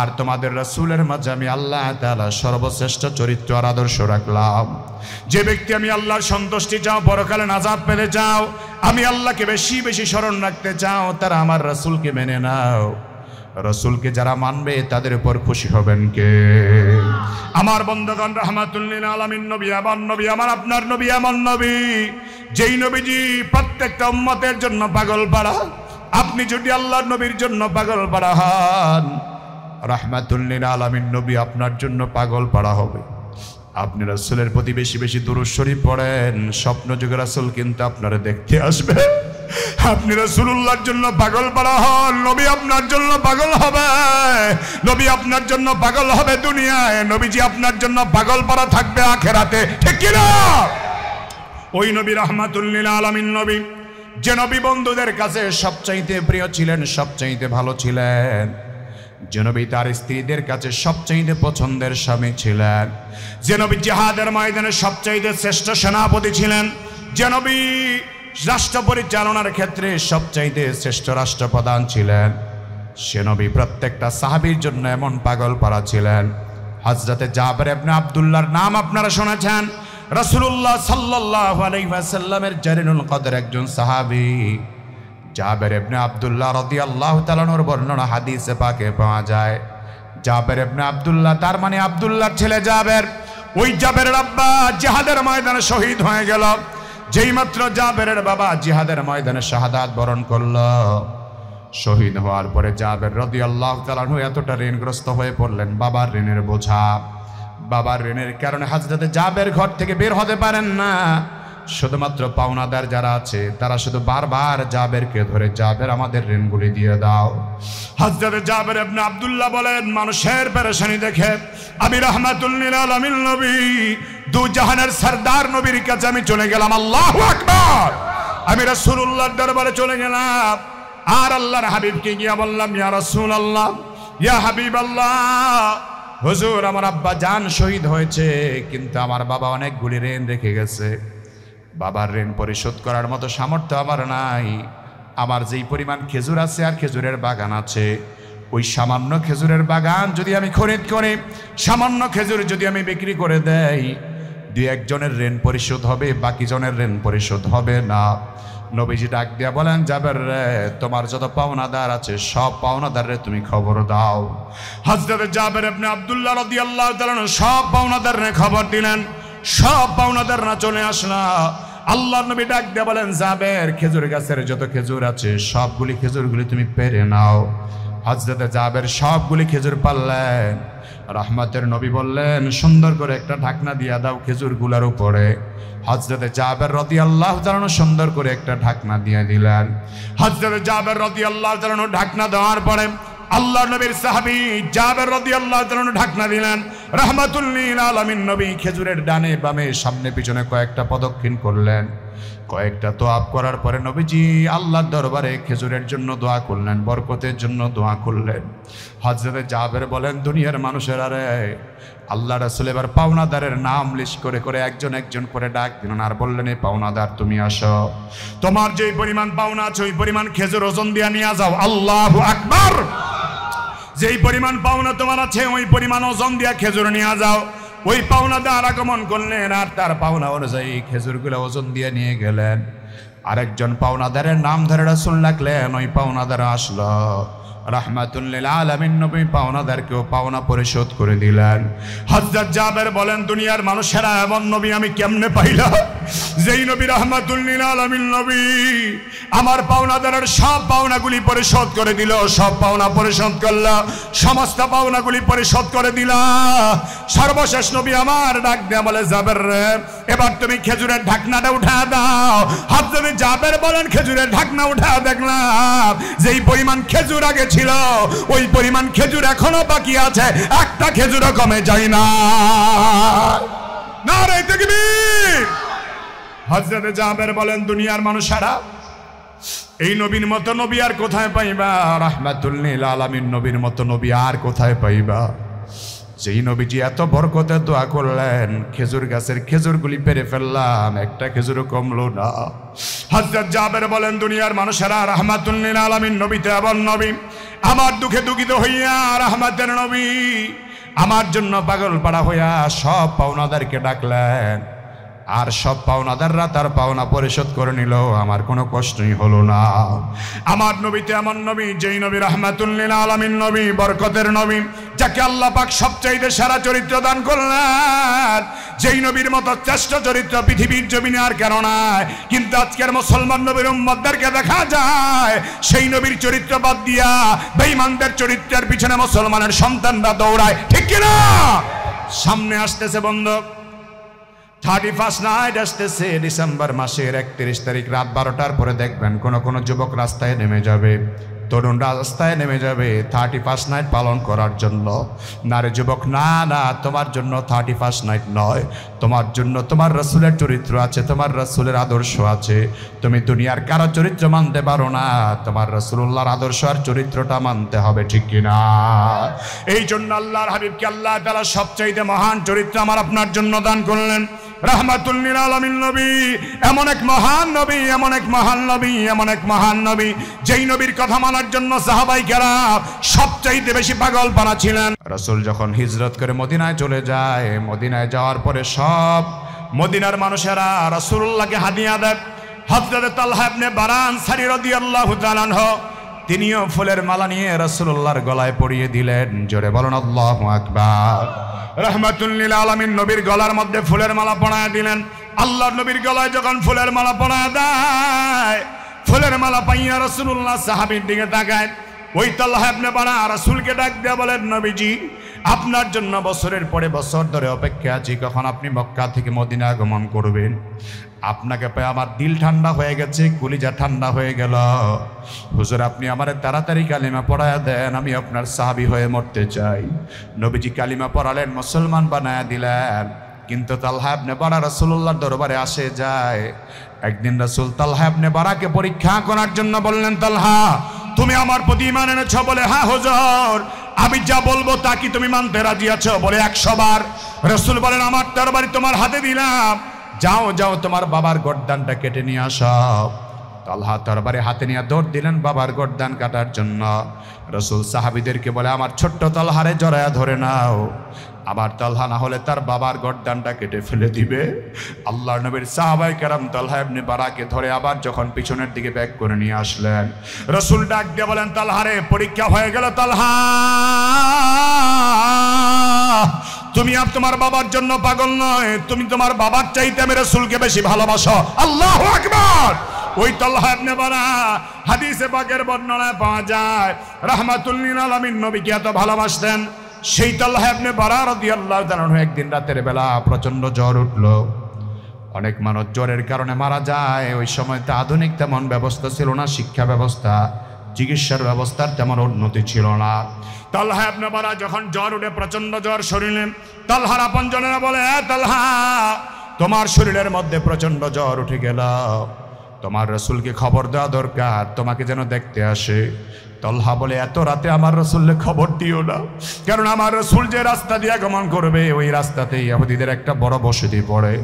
[SPEAKER 1] আর তোমাদের রাসূলের মাঝে আমি আল্লাহ তাআলা সর্বশ্রেষ্ঠ চরিত্র আর আদর্শ রাখলাম। যে ব্যক্তি আমি আল্লাহর সন্তুষ্টি চাও, পরকালে নাজাত পেতে চাও, আমি আল্লাহকে বেশি বেশি স্মরণ রাখতে চাও, তারা আমার রাসূলকে মেনে নাও। রাসূলকে যারা মানবে তাদের উপর খুশি হবেন কে? আমার বন্ধুগণ, রাহমাতুল লিল আলামিন নবী, আমার নবী, আমার আপনার নবী, আমার নবী, যেই নবীজি প্রত্যেকটা উম্মতের জন্য পাগল পাড়া। আপনি যদি আল্লাহর নবীর জন্য পাগল পাড়া হন, রাহমাতুল লিল আলামিন নবী আপনার জন্য পাগল পাড়া হবে। আপনি রাসূলের প্রতি বেশি বেশি দুরূদ শরীফ পড়েন, স্বপ্ন যুগে রাসূল কিন্তু আপনারা দেখতে আসবে। আপনি রাসূলুল্লাহর জন্য পাগল পাড়া হন, নবী আপনার জন্য পাগল হবে। নবী আপনার জন্য পাগল হবে দুনিয়ায়, নবীজি আপনার জন্য পাগল পাড়া থাকবে আখিরাতে, ঠিক কি না? ওই নবী রাহমাতুল লিল আলামিন নবী, যে নবী বন্ধুদের কাছে সবচাইতে প্রিয় ছিলেন, সবচাইতে ভালো ছিলেন, যে নবী তার স্ত্রীদের কাছে সবচাইতে পছন্দের স্বামী ছিলেন, যে নবী জিহাদের ময়দানে সবচাইতে শ্রেষ্ঠ সেনাপতি ছিলেন, যে নবী রাষ্ট্র পরিচালনার ক্ষেত্রে সবচাইতে শ্রেষ্ঠ রাষ্ট্রপ্রধান ছিলেন, সে নবী প্রত্যেকটা সাহাবীর জন্য এমন পাগল পাড়া ছিলেন। হযরতে জাবের ইবনে আব্দুল্লাহর নাম আপনারা শুনেছেন। রাসূলুল্লাহ সাল্লাল্লাহু আলাইহি ওয়াসাল্লামের জারিনুল কদর একজন সাহাবী জাবের ইবনে আব্দুল্লাহ রাদিয়াল্লাহু তাআলা আনহুর বর্ণনা হাদিসে পাকে পাওয়া যায়। জাবের ইবনে আব্দুল্লাহ, তার মানে আব্দুল্লাহর ছেলে জাবের, ওই জাবেরের আব্বা জিহাদের ময়দানে শহীদ হয়ে গেল। যেই মাত্র জাবেরের বাবা জিহাদের ময়দানে শাহাদাত বরণ করল, শহীদ হওয়ার পরে জাবের রাদিয়াল্লাহু তাআলা আনহু এতটা ঋণগ্রস্ত হয়ে পড়লেন, বাবার ঋণের বোঝা, বাবার ঋণের কারণে হযরতে জাবের ঘর থেকে বের হতে পারেন না। শুধুমাত্র পাওনাদার যারা আছে তারা শুধু বারবার জাবেরকে ধরে, জাবের আমাদের ঋণগুলি দিয়ে দাও। হযরত জাবের ইবনে আব্দুল্লাহ বলেন, মানুষের পেরেশানি দেখে আমি রাহমাতুল লিল আলামিন নবী, দু জাহানের সরদার নবীর কাছে আমি চলে গেলাম। আল্লাহু আকবার। আমি রাসূলুল্লাহর দরবারে চলে গেলাম। আর আল্লাহর হাবিবকে গিয়া বললাম, ইয়া রাসূলুল্লাহ, ইয়া হাবিবাল্লাহ, হুজুর আমার আব্বা জান শহীদ হয়েছে, কিন্তু আমার বাবা অনেকগুলি ঋণ রেখে গেছে। বাবার ঋণ পরিশোধ করার মতো সামর্থ্য আমার নাই। আমার যেই পরিমাণ খেজুর আছে আর খেজুরের বাগান আছে, ওই সামান্য খেজুরের বাগান যদি আমি খরিদ করি, সামান্য খেজুর যদি আমি বিক্রি করে দেই, দুই একজনের ঋণ পরিশোধ হবে, বাকি জনের ঋণ পরিশোধ হবে না। নবীজি ডাক দিয়া বলেন, জাবের রে, তোমার যত পাওনাদার আছে সব পাওনাদারে তুমি খবর দাও। হযরত জাবের ইবনে আব্দুল্লাহ রাদিয়াল্লাহু তাআলা সব পাওনাদারে খবর দিলেন। সব পাওনাদাররা চলে আসলো। আল্লাহর নবী ডাক দিয়া বলেন, জাবের, খেজুর গাছের যত খেজুর আছে সবগুলি খেজুরগুলি তুমি পেরে নাও। হযরত জাবের সবগুলি খেজুর পারলেন। রহমতের নবী বললেন, সুন্দর করে একটা ঢাকনা দিয়া দাও খেজুরগুলোর উপরে। হযরত জাবের রাদিয়াল্লাহু তাআলা সুন্দর করে একটা ঢাকনা দিয়ে দিলেন। হযরত জাবের রাদিয়াল্লাহু তাআলা ঢাকনা দেওয়ার পরে আল্লাহর নবীর সাহাবী জাবের রাদিয়াল্লাহু তাআলা ঢাকনা দিলেন। রাহমাতুল লিল আলামিন নবী খেজুরের ডানে বামে সামনে পিছনে কয়েকটা প্রদক্ষিণ করলেন। কয়েকটা তোয়াব করার পরে নবীজি আল্লাহর দরবারে খেজুরের জন্য দোয়া করলেন, বরকতের জন্য দোয়া করলেন। হযরত জাবের বলেন, দুনিয়ার মানুষেরা রে, আল্লাহ রাসূল এবার পাওনাদারের নাম লিস্ট করে করে একজন একজন করে ডাক দিলেন আর বললেন, এই পাওনাদার তুমি আসো, তোমার যেই পরিমাণ পাওনা আছে ওই পরিমাণ খেজুর ওজন দিয়া নিয়ে যাও। আল্লাহু আকবার। যেই পরিমাণ পাওনা তোমার আছে ওই পরিমাণ ওজন দিয়া খেজুর নিয়ে যাও। ওই পাওনাদার আগমন করলেন আর তার পাওনা অনুযায়ী খেজুরগুলো ওজন দিয়ে নিয়ে গেলেন। আরেকজন পাওনাদারের নাম ধরে রাসূল ডাকলেন, ওই পাওনাদার আসলো। রাহমাতুল লিল আলামিন নবী পাওনাদারকেও পাওনা পরিশোধ করে দিলেন। হযরত জাবের বলেন, দুনিয়ার মানুষেরা এমন নবী আমি কেমনে পাইলাম, যেই নবী রাহমাতুল লিল আলামিন নবী আমার পাওনাদারের সব পাওনাগুলি পরিশোধ করে দিল, সব পাওনা পরিশোধ করল, সমস্ত পাওনাগুলি পরিশোধ করে দিল। সর্বশেষ নবী আমার ডাক দেয়া বলে, জাবের রে, এবার তুমি খেজুরের ঢাকনাটা উঠা দাও। হযরত জাবের বলেন, খেজুরের ঢাকনা উঠা দেখলাম যেই পরিমাণ খেজুর আগে ছিল ওই পরিমাণ খেজুর এখনো বাকি আছে, একটা খেজুরও কমে যায় না। নারে তাকবীর। হযরত জাবের বলেন, দুনিয়ার মানুষেরা এই নবীর মতো নবী আর কোথায় পাইবা? রাহমাতুল লিল আলামিন নবীর মতো নবী আর কোথায় পাইবা? যেই নবীজি এত বরকতের দোয়া করলেন, খেজুর গাছের খেজুরগুলি পেরে ফেললাম, একটা খেজুরও কমলো না। হযরত জাবের বলেন, দুনিয়ার মানুষেরা রাহমাতুল লিল আলামিন নবীতে এমন নবী আমার দুঃখে দুঃখিত হইয়া রাহমাতের নবী আমার জন্য পাগল পাড়া হইয়া সব পাওনাদারকে ডাকলেন। আর সব পাওনাদাররা তার পাওনা পরিশোধ করে নিল, আমার কোনো কষ্টই হলো না। আমার নবীতে এমন নবী, যেই নবী রাহমাতুল লিল আলামিন নবী, বরকতের নবী, যাকে আল্লাহ পাক সবচাইতে সেরা চরিত্র দান করলেন। যেই নবীর মতো শ্রেষ্ঠ চরিত্র পৃথিবীর জমিনে আর কেন নাই। কিন্তু আজকের মুসলমান নবীর উম্মতদেরকে দেখা যায় সেই নবীর চরিত্র বাদ দিয়া বেঈমানদের চরিত্রের পিছনে মুসলমানের সন্তানরা দৌড়ায়, ঠিক কিনা? সামনে আসতেছে বন্ধু 31 নাইট আসতেছে, ডিসেম্বর মাসের 31 তারিখ রাত 12টার পরে দেখবেন কোন কোন যুবক রাস্তায় নেমে যাবে, তরুণরা রাস্তায় নেমে যাবে 31 নাইট পালন করার জন্য। নারী যুবক, না না, তোমার জন্য 31 নাইট নয়, তোমার জন্য তোমার রাসূলের চরিত্র আছে, তোমার রাসূলের আদর্শ আছে। তুমি দুনিয়ার কারো চরিত্র মানতে পারো না, তোমার রাসূলুল্লাহর আদর্শ আর চরিত্রটা মানতে হবে, ঠিক কিনা? এই জন্য আল্লাহর হাবিবকে আল্লাহ তাআলা সবচাইতে মহান চরিত্র আমার আপনার জন্য দান করলেন। রাহমাতুল লিল আলামিন নবী এমন এক মহান নবী, এমন এক মহান নবী, এমন এক মহান নবী, যেই নবীর কথা মানার জন্য সাহাবায়ে কেরাম সবচাইতে বেশি পাগল পারা ছিলেন। রাসূল যখন হিজরত করে মদিনায় চলে যায়, মদিনায় যাওয়ার পরে সব মদিনার মানুষেরা রাসূলুল্লাহকে হাদিয়া দেয়। হযরত তালহা ইবনে বারা আনসারী রাদিয়াল্লাহু তাআলা আনহু তিনিও ফুলের মালা নিয়ে রাসূলুল্লাহর গলায় পরিয়ে দিলেন। জোরে বলুন আল্লাহু আকবার। রাহমাতুল লিল আলামিন নবীর গলার মধ্যে ফুলের মালা পরায় দিলেন। আল্লাহর নবীর গলায় যখন ফুলের মালা পরায় দেয়, ফুলের মালা পাইয়া রাসূলুল্লাহ সাহাবীর দিকে তাকায়। ওই তালহা ইবনে বারা রাসূলকে ডাক দিয়ে বলেন, নবীজি আপনার জন্য বছরের পরে বছর ধরে অপেক্ষা আছি, কখন আপনি মক্কা থেকে মদিনা আগমন করবেন। আপনাকে পেয়ে আমার দিল ঠান্ডা হয়ে গেছে, কলিজা ঠান্ডা হয়ে গেল। হুজুর আপনি আমারে তাড়াতাড়ি কালিমা পড়ায়া দেন, আমি আপনার সাহাবী হয়ে মরতে চাই। নবীজি কালিমা পড়ালেন, মুসলমান বানায়া দিলেন। কিন্তু তালহা ইবনে বারা রাসূলুল্লাহর দরবারে আসে যায়, একদিন রাসূল তালহা ইবনে বারাকে পরীক্ষা করার জন্য বললেন, তালহা তুমি আমার প্রতি ঈমান এনেছো? বলে হ্যাঁ হুজুর। আমি যা বলবো তা কি তুমি মানতে রাজি আছো? বলে 100 বার। রাসূল বলেন, আমার তরবারি তোমার হাতে দিলাম, যাও যাও তোমার বাবার গর্দানটা কেটে নিয়ে আসো। তালহা তরবারি হাতে নিয়ে দৌড় দিলেন বাবার গর্দান কাটার জন্য। রাসূল সাহাবীদেরকে বলে, আমার ছোট্ট তালহারে জড়ায়া ধরে নাও, আবার তালহা না হলে তার বাবার গর্দানটা কেটে ফেলে দিবে। আল্লাহর নবীর সাহাবায়ে কেরাম তালহা ইবনে বারাকে ধরে আবার যখন পিছনের দিকে ব্যাক করে নিয়ে আসলেন, রাসূল ডাক দিয়ে বলেন, তালহারে পরীক্ষা হয়ে গেল। তালহা তুমি আর তোমার বাবার জন্য পাগল নয়, তুমি তোমার বাবার চাইতে আমি রাসূলকে বেশি ভালোবাসো। আল্লাহু আকবার। ওই তালহা ইবনে বারা হাদিসে পাকের বর্ণনায় পাওয়া যায় রাহমাতুল লিল আলামিন নবীকে এত ভালোবাসতেন। সেই তালহা ইবনে বারা রাদিয়াল্লাহু তাআলা একদিন রাতের বেলা প্রচন্ড জ্বর উঠলো। অনেক মানুষ জ্বরের কারণে মারা যায়। ওই সময় তো আধুনিক তেমন ব্যবস্থা ছিল না, শিক্ষা ব্যবস্থা, চিকিৎসার ব্যবস্থার তেমন উন্নতি ছিল না। তালহা ইবনে বারা যখন জ্বর উঠে, প্রচন্ড জ্বর শরীরে, তালহার আপনজনেরা বলে, তালহা তোমার শরীরের মধ্যে প্রচন্ড জ্বর উঠে গেল, তোমার রাসূলকে খবর দেওয়া দরকার, তোমাকে যেন দেখতে আসে। তালহা বলে, এত রাতে আমার রাসূলকে খবর দিও না, কারণ আমার রাসূল যে রাস্তা দিয়ে আগমন করবে ওই রাস্তাতেই ইহুদিদের একটা বড় বসতি পড়ে।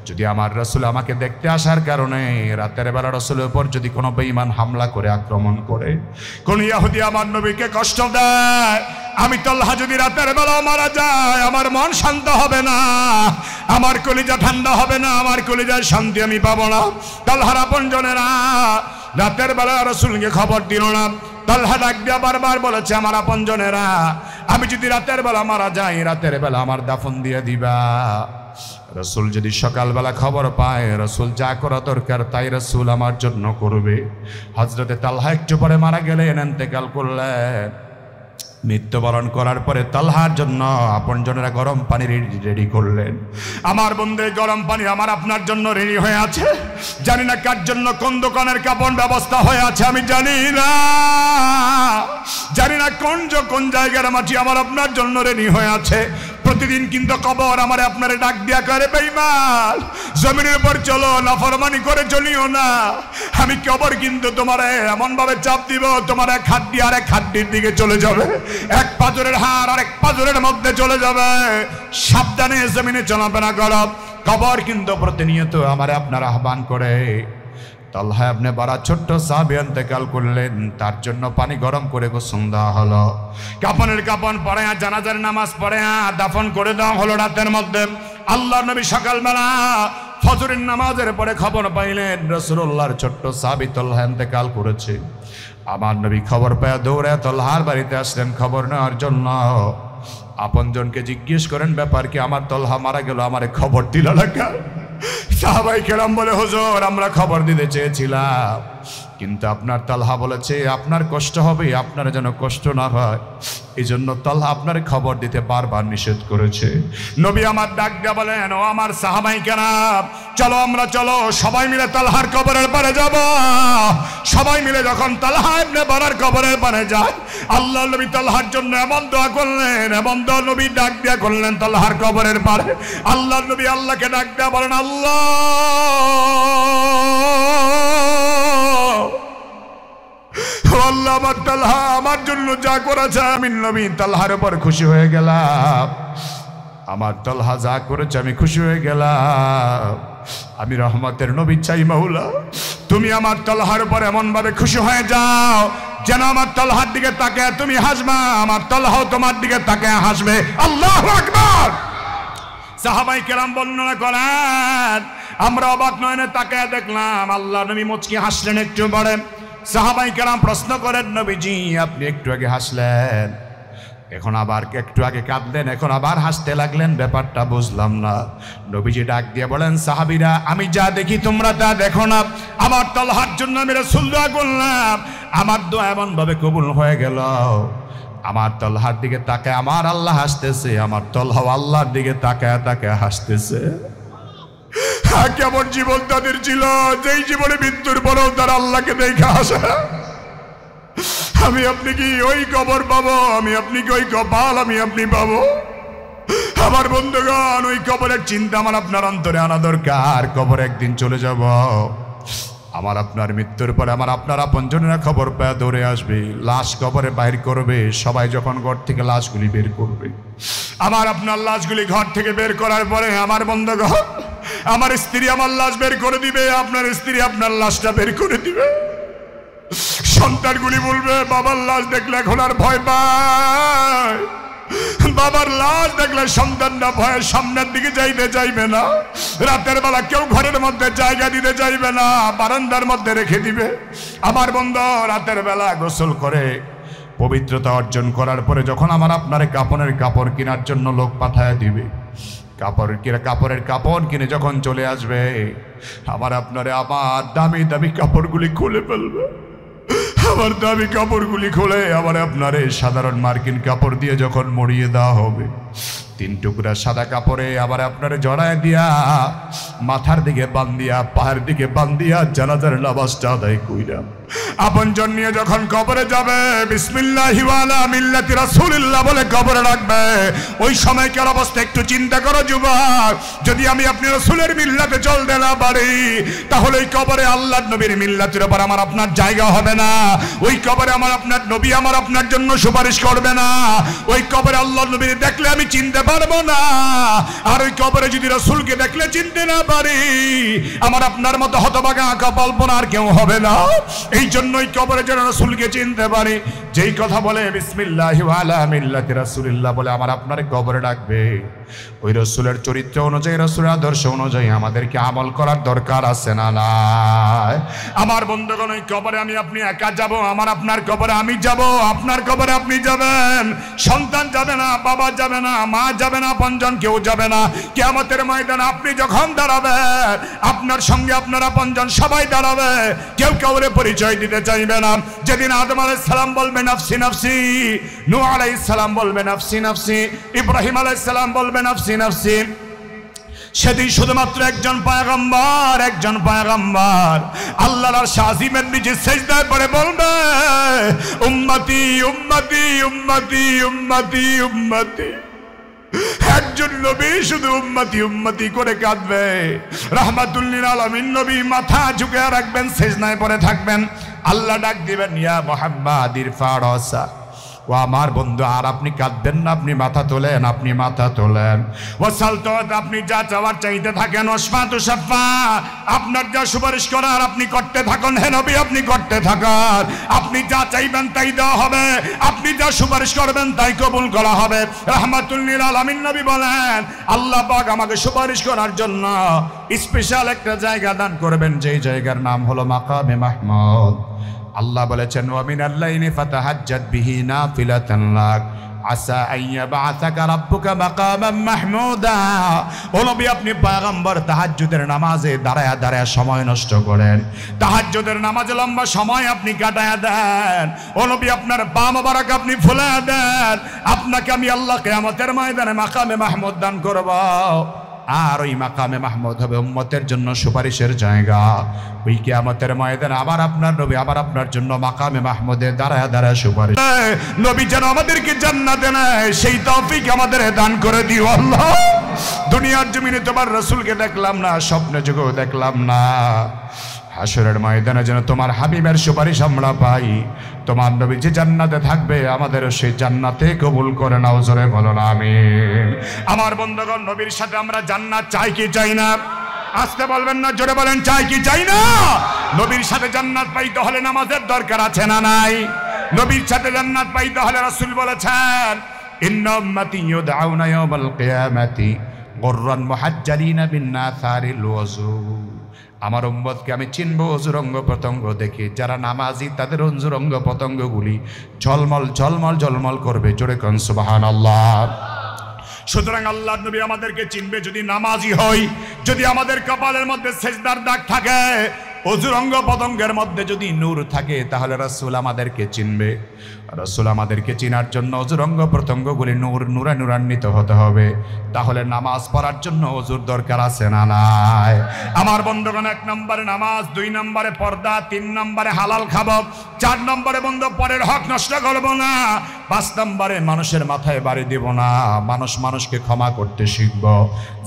[SPEAKER 1] যদি আমার রাসূল আমাকে দেখতে আসার কারণে রাতের বেলা রাসূলের উপর যদি কোনো বেঈমান হামলা করে, আক্রমণ করে, কোন ইহুদি আমার নবীকে কষ্ট দেয়, আমি তালহা যদি রাতের বেলা মারা যায়, আমার মন শান্ত হবে না, আমার কলিজা ঠান্ডা হবে না, আমার কলিজার শান্তি আমি পাবো না। তালহার আপনজনেরা রাতের বেলা রাসূলকে খবর দিল না। তালহা ডাক দিয়া বারবার বলেছে, আমার আপনজনেরা আমি যদি রাতের বেলা মারা যাই, রাতের বেলা আমার দাফন দিয়ে দিবা। রাসূল যদি সকালবেলা খবর পায়, রাসূল যা করা দরকার তাই রাসূল আমার জন্য করবে। হযরতে তালহা একটু পরে মারা গেলেন, ইন্তেকাল করলেন। মৃত্যুবরণ করার পরে তালহার জন্য আপনজনেরা গরম পানি রেডি করলেন। আমার বন্ধু, গরম পানি আমার আপনার জন্য রেডি হয়ে আছে। জানি না কার জন্য কোন দোকানের কাপড় ব্যবস্থা হয়ে আছে, আমি জানি না। জানি না কোন জায়গার মাটি আমার আপনার জন্য রেডি হয়ে আছে। প্রতিদিন কিন্তু কবর আমার আপনারে ডাক দিয়া করে, বেঈমান জমিনের উপর চলো, নাফরমানি করে চলিও না। আমি কবর কিন্তু তোমারে এমন ভাবে চাপ দিব, তোমার এক হাত দিয়ে আরেক হাড্ডির দিকে চলে যাবে, এক পাজরের হাড় আরেক পাজরের মধ্যে চলে যাবে। সাবধানে জমিনে চলাফেরা করো। কবর কিন্তু প্রতিনিয়ত আমার আপনার আহ্বান করে। তালহা ইবনে বারা ছোট্ট সাহাবী ইন্তেকাল করলেন, তার জন্য পানি গরম করে গোসল দেওয়া হলো, কাফনের কাফন পড়ায়া জানাজার নামাজ পড়ায়া দাফন করে দেওয়া হলো রাতের মধ্যে। আল্লাহর নবী সকালবেলা ফজরের নামাজের পরে খবর পাইলেন রাসূলুল্লাহর ছোট্ট সাহাবী তালহা ইন্তেকাল করেছে। আমার নবী খবর পেয়ে দৌড়ে তালহার বাড়িতে আসলেন খবর নেওয়ার জন্য। আপনজনকে জিজ্ঞেস করেন, ব্যাপার কি, আমার তালহা মারা গেল, আমারে খবর দিল না কেন? সাহাবায়ে কেরাম বলে, হুজুর আমরা খবর দিতে চেয়েছিলাম, কিন্তু আপনার তালহা বলেছে আপনার কষ্ট হবে, আপনার যেন কষ্ট না হয়, এই জন্য তালহা আপনার খবর দিতে বারবার নিষেধ করেছে। নবী আমার ডাক দিয়া বলেন, ও আমার সাহাবায়ে কেরাম, চলো আমরা চলো সবাই মিলে তালহার কবরের পারে যাব। সবাই মিলে যখন তালহা ইবনে বারার কবরের পারে যায়, আল্লাহ নবী তালহার জন্য এমন দোয়া করলেন, এমন দোয়া নবী ডাক দিয়া করলেন তালহার কবরের পারে। আল্লাহ নবী আল্লাহকে ডাক দিয়া বলেন, আল্লাহ আল্লাহ আমার তালহা আমার জন্য যা করেছে, আমি নবী তালহার উপর খুশি হয়ে গেলাম। আমার তালহা যা করেছে আমি খুশি হয়ে গেলাম। আমি রহমতের নবী চাই, মাওলা তুমি আমার তালহার উপর এমন ভাবে খুশি হয়ে যাও যেন আমার তালহার দিকে তাকায় তুমি হাসবা, আমার তালহাও তোমার দিকে তাকায় হাসবে। আল্লাহু আকবার। সাহাবায়ে কেরাম বর্ণনা করেন, আমরা অবাক নয়নে তাকায় দেখলাম আল্লাহ নবী মুচকি হাসলেন একটু পরে। সাহাবায়ে কেরাম প্রশ্ন করেন, নবীজি আপনি একটু আগে হাসলেন, এখন আবার একটু আগে কাঁদলেন, এখন আবার হাসতে লাগলেন, ব্যাপারটা বুঝলাম না। নবীজি ডাক দিয়ে বলেন, সাহাবীরা আমি যা দেখি তোমরা তা দেখো না। আমার তালহার জন্য আমি রাসূল দোয়া করলাম, আমার দোয়া এমন ভাবে কবুল হয়ে গেল, আমার তালহার দিকে তাকায় আমার আল্লাহ হাসতেছে, আমার তালহাও আল্লাহর দিকে তাকায় তাকায় হাসতেছে। কেমন জীবন তাদের ছিল, যেই জীবনে মৃত্যুর পরেও তারা আল্লাহকে দেখে হাসে। আমি আপনি কি ওই কবর পাবো? আমি আপনি কি ওই কপাল আমি আপনি পাবো? আমার বন্ধুগণ, ওই কবরের চিন্তা আমার আপনার অন্তরে আনা দরকার। কবরে একদিন চলে যাব, আমার আপনার মৃত্যুর পরে আমার আপনার আপনজনেরা খবর পেয়ে দৌড়ে আসবে, লাশ কবরে বাইর করবে। সবাই যখন ঘর থেকে লাশগুলি বের করবে, আমার আপনার লাশগুলি ঘর থেকে বের করার পরে আমার বন্ধুগণ, আমার স্ত্রী আমার লাশ বের করে দিবে, আপনার স্ত্রী আপনার লাশটা বের করে দিবে। সন্তানগুলি বলবে, বাবার লাশ দেখলে এখন আর ভয় পায়। বাবার লাশ দেখলে সন্তানরা ভয়ে সামনের দিকে যাইতে চাইবে না। রাতের বেলা কেউ ঘরের মধ্যে জায়গা দিতে চাইবে না, বারান্দার মধ্যে রেখে দিবে। আমার বন্ধু, রাতের বেলা গোসল করে পবিত্রতা অর্জন করার পরে যখন আমার আপনার কাপড়ের কাপড় কেনার জন্য লোক পাঠায় দিবে, কাপড়ের কাপড় কিনে যখন চলে আসবে, আমার আপনারে আমার দামি দামি কাপড়গুলি খুলে ফেলবে। আমার দামি কাপড়গুলি খুলে আমার আপনারে সাধারণ মার্কিন কাপড় দিয়ে যখন মরিয়ে দেওয়া হবে, 3 টুকরা সাদা কাপড়ে আবার আপনারে জড়ায় দিয়া মাথার দিকে বান্ধিয়া পায়ের দিকে বান্ধিয়া জানাজার নামাজটা আদায় কইরা আপনজন নিয়ে যখন কবরে যাবে, বিসমিল্লাহি ওয়া আলা মিল্লাতি রাসূলিল্লাহ বলে কবরে রাখবে। ওই সময়কার অবস্থা একটু চিন্তা করো যুবক, যদি আমি আপনি রাসূলের মিল্লাতে চলতে না পারি, তাহলে ওই কবরে আল্লাহর নবীর মিল্লাতের উপর আমার আপনার জায়গা হবে না। ওই কবরে আমার আপনার নবী আমার আপনার জন্য সুপারিশ করবে না। ওই কবরে আল্লাহর নবীর দেখলে আমি চিনতে পারবো না। আর ওই কবরে যদি রাসূলকে দেখলে চিনতে না পারি, আমার আপনার মতো হতভাগা কল্পনা আর কেউ হবে না। এই জন্যই কবরে যেন রাসূলকে চিনতে পারি। যেই কথা বলে বিসমিল্লাহি ওয়া আলা মিল্লাতি রাসূলিল্লাহ বলে আমার আপনার কবরে ডাকবে, ওই রাসূলের চরিত্র অনুযায়ী, রাসূলের আদর্শ অনুযায়ী আমাদেরকে আমল করার দরকার আছে না নাই? আমার বন্ধুগণ, ওই কবরে আমি আপনি একা যাব, আমার আপনার কবরে আমি যাব, আপনার কবরে আপনি যাবেন। সন্তান যাবে না, বাবা যাবে না, মা যাবে না, আপনজন কেউ যাবে না। কিয়ামতের ময়দানে আপনি যখন দাঁড়াবেন, আপনার সঙ্গে আপনার আপনজন সবাই দাঁড়াবে, কেউ কাউরে পরিচয় দিতে চাইবে না। যেদিন আদম আলাইহিস সালাম বলবে নাফসি নাফসি, নূহ আলাইহিস সালাম বলবে নাফসি নাফসি, ইব্রাহিম আলাইহিস সালাম বলবে নাফসি নাফসি, সেদিন শুধুমাত্র একজন পয়গম্বর আল্লাহর আরশ আজিমের নিচে সিজদায় পড়ে বলবে, উম্মতি উম্মতি উম্মতি উম্মতি উম্মতি। একজন নবী শুধু উম্মতি উম্মতি করে কাঁদবে। রাহমাতুল লিল আলামিন নবী মাথা ঝুঁকে রাখবেন, সিজদায় পড়ে থাকবেন। আল্লাহ ডাক দিবেন, ইয়া মুহাম্মদ ইরফা রাসা। ও আমার বন্ধু, আর আপনি কাঁদবেন না, আপনি মাথা তোলেন, আপনি মাথা তোলেন। ওয়াসালতু, আপনি যা চাওয়ার চাইতে থাকেন। ওয়াসফাতু শাফা, আপনার যা সুপারিশ করার আপনি করতে থাকুন। হে নবী, আপনি করতে থাকুন। আপনি যা চাইবেন তাই দেওয়া হবে, আপনি যা সুপারিশ করবেন তাই কবুল করা হবে। রাহমাতুল লিল আলামিন নবী বলেন, আল্লাহ পাক আমাকে সুপারিশ করার জন্য স্পেশাল একটা জায়গা দান করবেন, যেই জায়গার নাম হলো মাকামে মাহমুদ। আল্লাহ বলেছেন, ওয়া মিনাল লাইলি ফাতাহাজ্জাদ বিহি নাফিলাতান লাক আসা আইয়াবাসাকা রাব্বুকা মাকামান মাহমুদা। ও নবী, আপনি পয়গম্বর, তাহাজ্জুদের নামাজে দাঁড়ায়া দাঁড়ায়া সময় নষ্ট করেন, তাহাজ্জুদের নামাজে লম্বা সময় আপনি কাটায়া দেন। ও নবী, আপনার পা মোবারক আপনি ফুলায়া দেন। আপনাকে আমি আল্লাহ কিয়ামতের ময়দানে মাকামে মাহমুদ দান করব। আর ওই মাকামে মাহমুদ হবে উম্মতের জন্য সুপারিশের জায়গা। ওই কিয়ামতের ময়দানে আবার আপনার নবী আবার আপনার জন্য মাকামে মাহমুদে দাঁড়ায় দাঁড়ায় সুপারিশ। নবী যেন আমাদেরকে জান্নাতে নেয়, সেই তৌফিক আমাদের দান করে দিও আল্লাহ। দুনিয়ার জমিনে তোমার রাসূলকে দেখলাম না, স্বপ্নে যুগেও দেখলাম না, হাসরের ময়দানে যেন তোমার হাবিবের সুপারিশ আমরা পাই। তোমার নবী যে জান্নাতে থাকবে, আমাদেরও সেই জান্নাতে কবুল করে নাও, জোরে বলুন আমিন। আমার বন্ধুগণ, নবীর সাথে আমরা জান্নাত চাই কি চাই না? আসতে বলবেন না, জোরে বলেন, চাই কি চাই না? নবীর সাথে জান্নাত পাইতে হলে নামাজের দরকার আছে না নাই? নবীর সাথে জান্নাত পাইতে হলে রাসূল বলেছেন, ইন্না উম্মতি ইউদআউনা ইয়াওমাল কিয়ামাতি গুররান মুহাজ্জালিনা বিন নাসারিল ওযু। আমার উম্মতকে আমি চিনব অজুর অঙ্গ প্রত্যঙ্গ দেখে। যারা নামাজি তাদের অজুর অঙ্গ প্রত্যঙ্গগুলি ঝলমল ঝলমল ঝলমল করবে, জোরে কোন সুবহানাল্লাহ। সুতরাং আল্লাহর নবী আমাদেরকে চিনবে যদি নামাজি হই, যদি আমাদের কপালের মধ্যে সেজদার দাগ থাকে, অজুর অঙ্গ প্রত্যঙ্গের মধ্যে যদি নূর থাকে, তাহলে রাসূল আমাদেরকে চিনবে। রাসূল আমাদেরকে চিনার জন্য অজুর অঙ্গ প্রত্যঙ্গগুলি নূরান্বিত হতে হবে। তাহলে নামাজ পড়ার জন্য অজুর দরকার আছে না নাই? আমার বন্ধুগণ, 1 নম্বরে নামাজ, 2 নম্বরে পর্দা, 3 নম্বরে হালাল খাবো, 4 নম্বরে বন্ধু পরের হক নষ্ট করবো না,
[SPEAKER 2] 5 নম্বরে মানুষের মাথায় বাড়ি দিব না, মানুষ মানুষকে ক্ষমা করতে শিখব।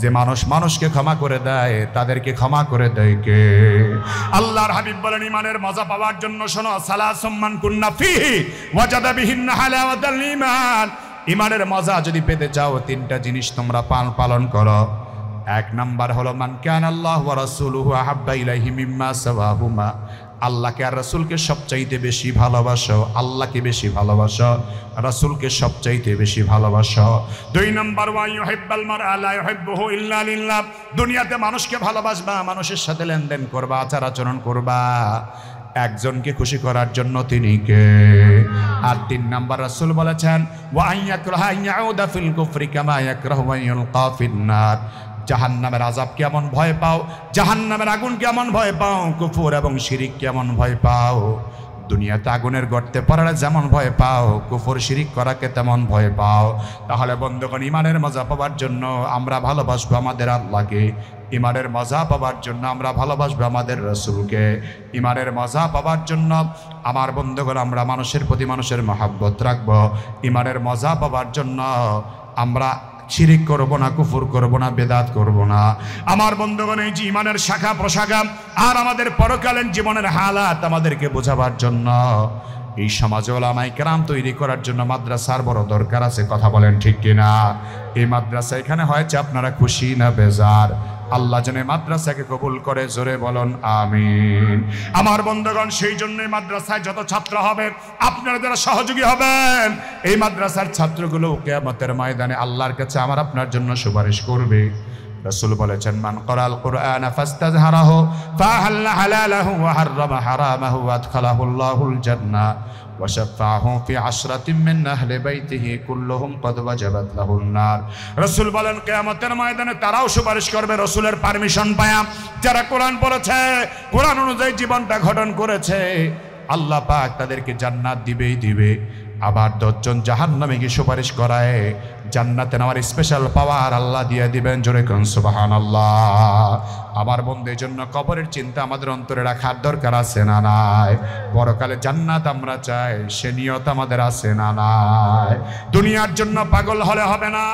[SPEAKER 2] যে মানুষ মানুষকে ক্ষমা করে দেয় তাদেরকে ক্ষমা করে দেয় কে?
[SPEAKER 1] আল্লাহর হাবিব বলেন ঈমানের মজা পাওয়ার জন্য শোনো, সালাসুম মান কুন্না ফিহি ওয়াজাদা বিহিন্না হালাওয়াতাল ঈমান।
[SPEAKER 2] ঈমানের মজা যদি পেতে চাও 3টা জিনিস তোমরা পালন করো। 1 নাম্বার হলো মান কানা আল্লাহু ওয়া রাসূলুহু আহাব্বা ইলাইহি মিম্মা সাওয়াহুমা। আল্লাহকে আর রাসূলকে সবচাইতে বেশি ভালোবাসো, আল্লাহকে বেশি ভালোবাসো, রাসূলকে সবচাইতে বেশি ভালোবাসো।
[SPEAKER 1] 2 নাম্বার ওয়া ইউহিব্বাল মারআ লা ইউহিব্বুহু ইল্লা লিল্লাহ। দুনিয়াতে মানুষকে ভালোবাসবা, মানুষের সাথে লেনদেন করবা, আচার আচরণ করবা একজনকে খুশি করার জন্য, তিনি কে? আর 3 নাম্বার রাসূল বলেছেন ওয়া আইয়াকরাহা ইয়াউদা ফিল কুফরি কামা ইয়াকরাহু আন ইউলকা ফিন নার। জাহান্নামের আযাব কেমন ভয় পাও, জাহান্নামের আগুন কেমন ভয় পাও, কুফর এবং শিরিক কেমন ভয় পাও। দুনিয়াতে আগুনের গর্তে পড়ালে যেমন ভয় পাও, কুফর শিরিক করাকে তেমন ভয় পাও। তাহলে বন্ধুগণ, ঈমানের মজা পাওয়ার জন্য আমরা ভালোবাসবো আমাদের আল্লাহকে, ঈমানের মজা পাওয়ার জন্য আমরা ভালোবাসবো আমাদের রাসূলকে, ঈমানের মজা পাওয়ার জন্য আমার বন্ধুগণ আমরা মানুষের প্রতি মানুষের মহব্বত রাখবো, ঈমানের মজা পাওয়ার জন্য আমরা শিরিক করব না, কুফর করব না, বেদাত করব না। আমার বন্ধুগণ, এই যে ঈমানের শাখা প্রশাখা আর আমাদের পরকালীন জীবনের হালাত আমাদেরকে
[SPEAKER 2] বোঝাবার জন্য এই সমাজে ওলামায়ে কেরাম তৈরি করার জন্য মাদ্রাসার বড় দরকার আছে। কথা বলেন ঠিক কিনা? এই মাদ্রাসা এখানে হয়েছে, আপনারা খুশি না বেজার? আল্লাহ যেন মাদ্রাসাকে কবুল করে, জোরে বলুন আমিন।
[SPEAKER 1] আমার বন্ধুগণ, সেই জন্যই মাদ্রাসায় যত ছাত্র হবে আপনারা যারা সহযোগী হবেন,
[SPEAKER 2] এই মাদ্রাসার ছাত্রগুলো কিয়ামতের ময়দানে আল্লাহর কাছে আমার আপনার জন্য সুপারিশ করবে। রাসূল বলেছেন মান ক্বরাল কুরআন ফাস্তাযহারাহু ফাহাল্লা হালালাহু ওয়া হাররামা হারামাহু ওয়া আদখালাহুল্লাহুল জান্নাহ ওয়া শাফাআহু ফি 10রাতিন মিন আহলি বাইতিহি কুল্লুহুম ক্বাদ ওয়াজাবাত লাহুন নার।
[SPEAKER 1] রাসূল বলেন কিয়ামতের ময়দানে তারাও সুপারিশ করবে রাসূলের পারমিশন পায়া, যারা কোরআন পড়েছে, কোরআন অনুযায়ী জীবনটা গঠন করেছে,
[SPEAKER 2] আল্লাহ পাক তাদেরকে জান্নাত দিবেই দিবে। আবার 10 জন জাহান্নামে গিয়ে সুপারিশ করায়, জান্নাতে নেওয়ার স্পেশাল পাওয়ার আল্লাহ দিয়ে দিবেন। জোরে কোন সুবহানাল্লাহ। আমার বন্ধু, এই জন্য কবরের চিন্তা আমাদের অন্তরে রাখার দরকার আছে না নাই? পরকালে জান্নাত আমরা চাই, সে নিয়ত আমাদের আছে না নাই?
[SPEAKER 1] দুনিয়ার জন্য পাগল হলে হবে না।